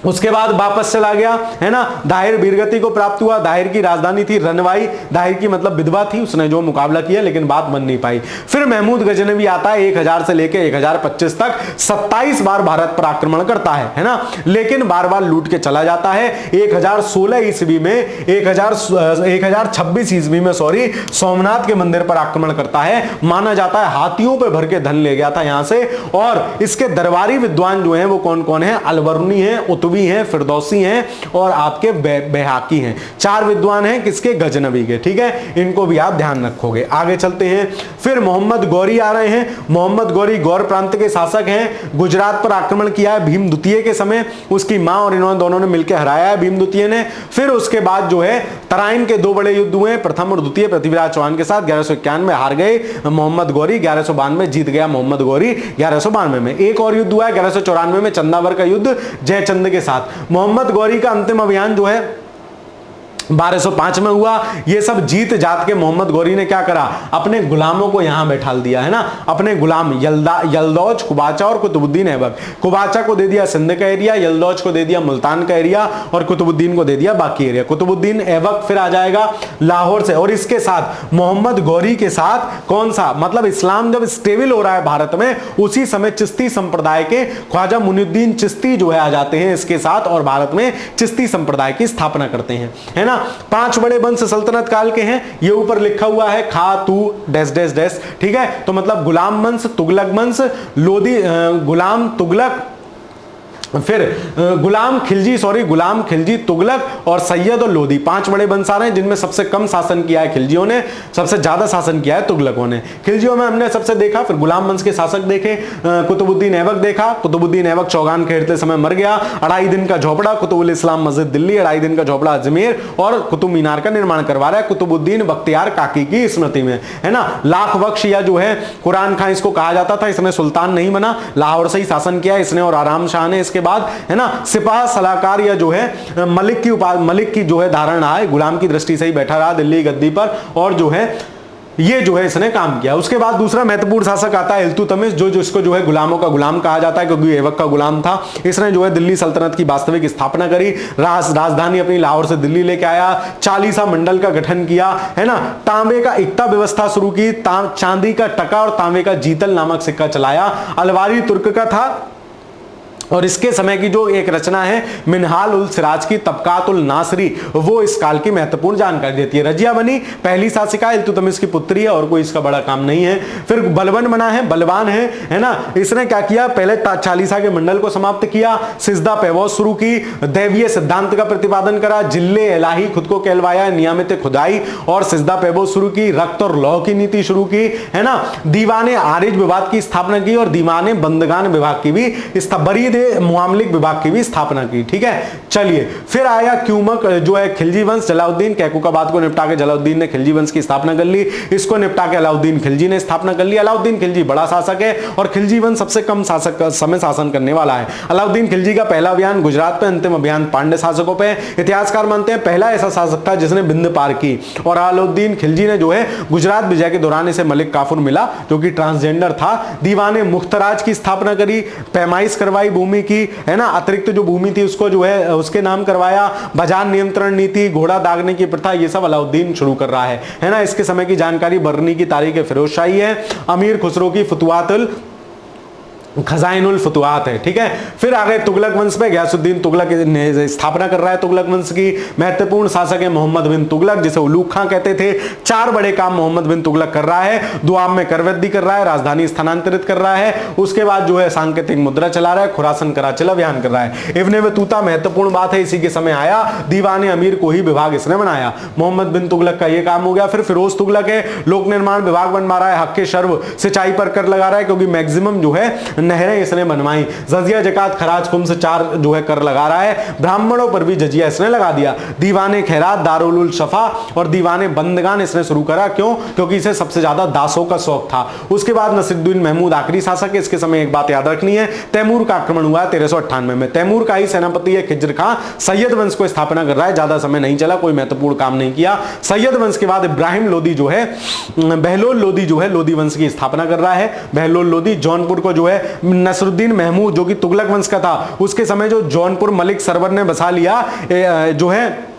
उसके बाद वापस चला गया, है ना। दाहिर वीरगति को प्राप्त हुआ। दाहिर की राजधानी थी रनवाई। दाहिर की मतलब विधवा थी, उसने जो मुकाबला किया लेकिन बात बन नहीं पाई। फिर महमूद गजनवी आता है 1000 से लेकर 1025 तक 27 बार भारत पर आक्रमण करता है ना, लेकिन बार बार लूट के चला जाता है। 1016 ईस्वी में 1026 ईस्वी में सोमनाथ के मंदिर पर आक्रमण करता है। माना जाता है हाथियों पर भर के धन ले गया था यहां से। और इसके दरबारी विद्वान जो हैं वो कौन कौन है? अलबरूनी है, उतवी हैं, फिरदौसी हैं और आपके बैहाकी हैं। 4 विद्वान हैं किसके? गजनवी के, ठीक है। इनको भी आप ध्यान रखोगे। आगे चलते हैं। फिर मोहम्मद गौरी आ रहे हैं। मोहम्मद गौरी गौर प्रांत के शासक हैं। गुजरात पर आक्रमण किया है भीम द्वितीय के समय। उसकी मां और इन्होंने दोनों ने मिलकर हराया है भीम द्वितीय ने। फिर उसके बाद जो है तराइन के 2 बड़े युद्ध हुए, प्रथम और द्वितीय। पृथ्वीराज चौहान के साथ 1191 में हार गए मोहम्मद गौरी। 1192 जीत गया मोहम्मद गौरी 1192 में। एक और युद्ध हुआ है 1194 में, चंदावर का युद्ध जयचंद के साथ। मोहम्मद गौरी का अंतिम अभियान जो है 1205 में हुआ। ये सब जीत जात के मोहम्मद गौरी ने क्या करा? अपने गुलामों को यहां बैठाल दिया, है ना। अपने गुलाम यलदौज, कुबाचा और कुतुबुद्दीन ऐबक। कुबाचा को दे दिया सिंध का एरिया, यलदौज को दे दिया मुल्तान का एरिया और कुतुबुद्दीन को दे दिया बाकी एरिया। कुतुबुद्दीन ऐबक फिर आ जाएगा लाहौर से। और इसके साथ मोहम्मद गौरी के साथ कौन सा, मतलब इस्लाम जब स्टेबल हो रहा है भारत में, उसी समय चिश्ती संप्रदाय के ख्वाजा मुइनुद्दीन चिश्ती जो है आ जाते हैं इसके साथ और भारत में चिश्ती संप्रदाय की स्थापना करते हैं, है ना। 5 बड़े वंश सल्तनत काल के हैं। ये ऊपर लिखा हुआ है खा तू डैश डैश डैश, ठीक है। तो मतलब गुलाम वंश, तुगलक वंश, लोदी, गुलाम, तुगलक, फिर गुलाम खिलजी, तुगलक और सैयद और लोधी। 5 बड़े वंश आ रहे हैं जिनमें सबसे कम शासन किया है खिलजियों ने, सबसे ज्यादा शासन किया है तुगलकों ने। खिलजियों में हमने सबसे देखा, फिर गुलाम वंश के शासक देखे, कुतुबुद्दीन ऐबक देखा। कुतुबुद्दीन ऐबक चौगान खेलते समय मर गया। 2.5 दिन का झोपड़ा कुतुबुल इस्लाम मस्जिद दिल्ली, 2.5 दिन का झोपड़ा अजमेर और कुतुब मीनार का निर्माण करवा रहा है कुतुबुद्दीन बख्तियार काकी की स्मृति में, है ना। लाख बख्श या जो है कुरान खां इसको कहा जाता था। इसने सुल्तान नहीं बना, लाहौर से ही शासन किया इसने और आराम शाह ने। इसके बाद, है ना, सिपाह सलाहकार या जो है मलिक की जो है धारणा है, गुलाम की दृष्टि से ही बैठा रहा दिल्ली गद्दी पर और जो है ये जो है इसने काम किया। उसके बाद दूसरा महत्वपूर्ण शासक आता है इल्तुतमिश, जो इसको जो है गुलामों का गुलाम कहा जाता है क्योंकि ऐबक का गुलाम था। इसने जो है दिल्ली सल्तनत की वास्तविक स्थापना करी। राजधानी अपनी लाहौर से दिल्ली लेके आया। 40 मंडल का गठन किया, है ना। तांबे का इक्ता व्यवस्था शुरू की। चांदी का टका और तांबे का जीतल नामक सिक्का चलाया। अलवारी तुर्क का था और इसके समय की जो एक रचना है मिनहाल उल सिराज की तबकातुल नासरी, वो इस काल की महत्वपूर्ण जानकारी देती है। रजिया बनी पहली शासिका, इल्तुतमिश की पुत्री है और कोई इसका बड़ा काम नहीं है। फिर बलबन बना है, बलवान है ना। इसने क्या किया? पहले 40 के मंडल को समाप्त किया। सिजदा पेवोज शुरू की। दैवीय सिद्धांत का प्रतिपादन करा। जिल्ले इलाही खुद को कहलवाया। नियमित खुदाई और सिजदा पेवोज शुरू की। रक्त और लौ की नीति शुरू की, है ना। दीवाने आरिज विभाग की स्थापना की और दीवाने बंदगान विभाग की भी मुआमलिक विभाग की भी स्थापना की, ठीक है। चलिए फिर आया क्यूमक जो है खिलजी वंश, जलाउद्दीन कैकुकाबाद को निपटा के जलाउद्दीन ने खिलजी वंश की स्थापना कर ली। इसको निपटा के अलाउद्दीन खिलजी ने स्थापना कर ली। अलाउद्दीन खिलजी बड़ा शासक है और खिलजी वंश सबसे कम समय शासन करने वाला है। अलाउद्दीन खिलजी का पहला अभियान गुजरात पे, अंतिम अभियान पांड्य शासकों पे। इतिहासकार मानते हैं पहला ऐसा शासक था जिसने बिंद पार की। और अलाउद्दीन खिलजी ने जो है गुजरात विजय के दौरान इसे मलिक काफूर मिला जो कि ट्रांसजेंडर था। दीवाने मुख्तराज की स्थापना करी। पैमाइश करवाई भूमि की, है ना। अतिरिक्त जो भूमि थी उसको जो है उसके नाम करवाया। बाजार नियंत्रण नीति, घोड़ा दागने की प्रथा, ये सब अलाउद्दीन शुरू कर रहा है ना। इसके समय की जानकारी बरनी की तारीख फिरोज शाही है। अमीर खुसरो की फुतुहातुल खजाइनुल फुतुहात है। ठीक है, फिर आगे तुगलक वंश में गयासुद्दीन तुगलक ने स्थापना कर रहा है। तुगलक वंश की महत्वपूर्ण शासक है मोहम्मद बिन तुगलक, जिसे उलूग खां कहते थे। 4 बड़े काम मोहम्मद बिन तुगलक कर रहा है। दुआब में करवृद्धि कर रहा है, राजधानी स्थानांतरित कर रहा है, उसके बाद जो है सांकेतिक मुद्रा चला रहा है, खुरासन कराचिल अभियान कर रहा है। इब्ने बतूता महत्वपूर्ण बात है, इसी के समय आया, दीवाने अमीर को ही विभाग इसने बनाया। मोहम्मद बिन तुगलक का ये काम हो गया। फिर फिरोज तुगलक है, लोक निर्माण विभाग बनवा रहा है, हक के शर्व सिंचाई पर कर लगा रहा है, क्योंकि मैक्सिमम जो है नहरें इसने बनवाई। जजिया जकात खराज खुम्स 4 जो है कर लगा रहा है। ब्राह्मणों पर भी जजिया इसने लगा दिया। दीवाने खैरात, दारुल शफा और दीवाने बंदगान इसने शुरू करा। क्यों? क्योंकि इसे सबसे ज्यादा दासों का शौक था। उसके बाद नसीरुद्दीन महमूद आखिरी शासक है। इसके समय एक बात याद रखनी है, तैमूर का आक्रमण हुआ 1398 में। तैमूर का ही सेनापति है खिज्र खां, सैयद वंश को स्थापना कर रहा है। ज्यादा समय नहीं चला, कोई महत्वपूर्ण काम नहीं किया। सैयद वंश के बाद इब्राहिम लोदी जो है, बहलोल लोदी जो है लोदी वंश की स्थापना कर रहा है। बहलोल लोदी जौनपुर को जो है नसरुद्दीन महमूद जो कि तुगलक वंश का था, उसके समय जो जौनपुर मलिक सरवर ने बसा लिया जो है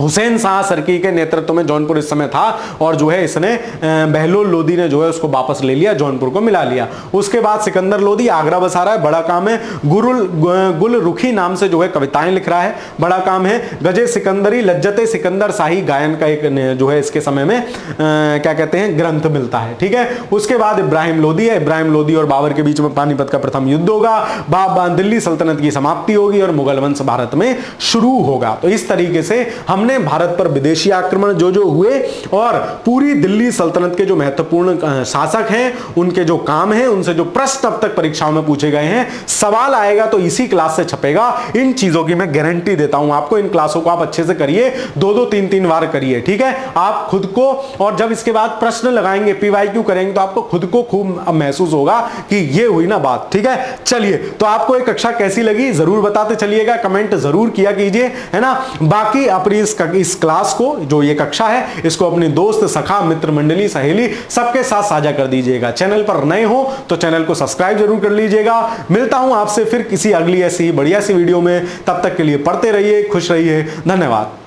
हुसैन शाह सरकी के नेतृत्व में जौनपुर इस समय था, और जो है इसने बहलोल लोदी ने जो है उसको वापस ले लिया, जौनपुर को मिला लिया। उसके बाद सिकंदर लोदी आगरा बसा रहा है, बड़ा काम है। गुल रुखी नाम से जो है कविताएं लिख रहा है, बड़ा काम है। गजे सिकंदरी लज्जते सिकंदर शाही गायन का एक जो है इसके समय में क्या कहते हैं ग्रंथ मिलता है। ठीक है, उसके बाद इब्राहिम लोदी है। इब्राहिम लोदी और बाबर के बीच में पानीपत का प्रथम युद्ध होगा, दिल्ली सल्तनत की समाप्ति होगी और मुगल वंश भारत में शुरू होगा। तो इस तरीके से हमने भारत पर विदेशी आक्रमण जो हुए और पूरी दिल्ली सल्तनत के जो महत्वपूर्ण शासक हैं, उनके जो काम हैं, उनसे जो प्रश्न अब तक परीक्षाओं में पूछे गए हैं, सवाल आएगा तो इसी क्लास से छपेगा। इन चीजों की मैं गारंटी देता हूं आपको। इन क्लासों को आप अच्छे से करिए, 2-2, 3-3 बार करिए। ठीक है, आप खुद को, और जब इसके बाद प्रश्न लगाएंगे, पीवाईक्यू करेंगे, तो आपको खुद को खूब महसूस होगा कि ये हुई ना बात। ठीक है, चलिए, तो आपको एक कक्षा कैसी लगी जरूर बताते चलिएगा, कमेंट जरूर किया कीजिए, है ना। बाकी अपनी इस क्लास को, जो ये कक्षा है, इसको अपने दोस्त, सखा, मित्र मंडली, सहेली सबके साथ साझा कर दीजिएगा। चैनल पर नए हो तो चैनल को सब्सक्राइब जरूर कर लीजिएगा। मिलता हूं आपसे फिर किसी अगली ऐसी बढ़िया सी वीडियो में, तब तक के लिए पढ़ते रहिए, खुश रहिए, धन्यवाद।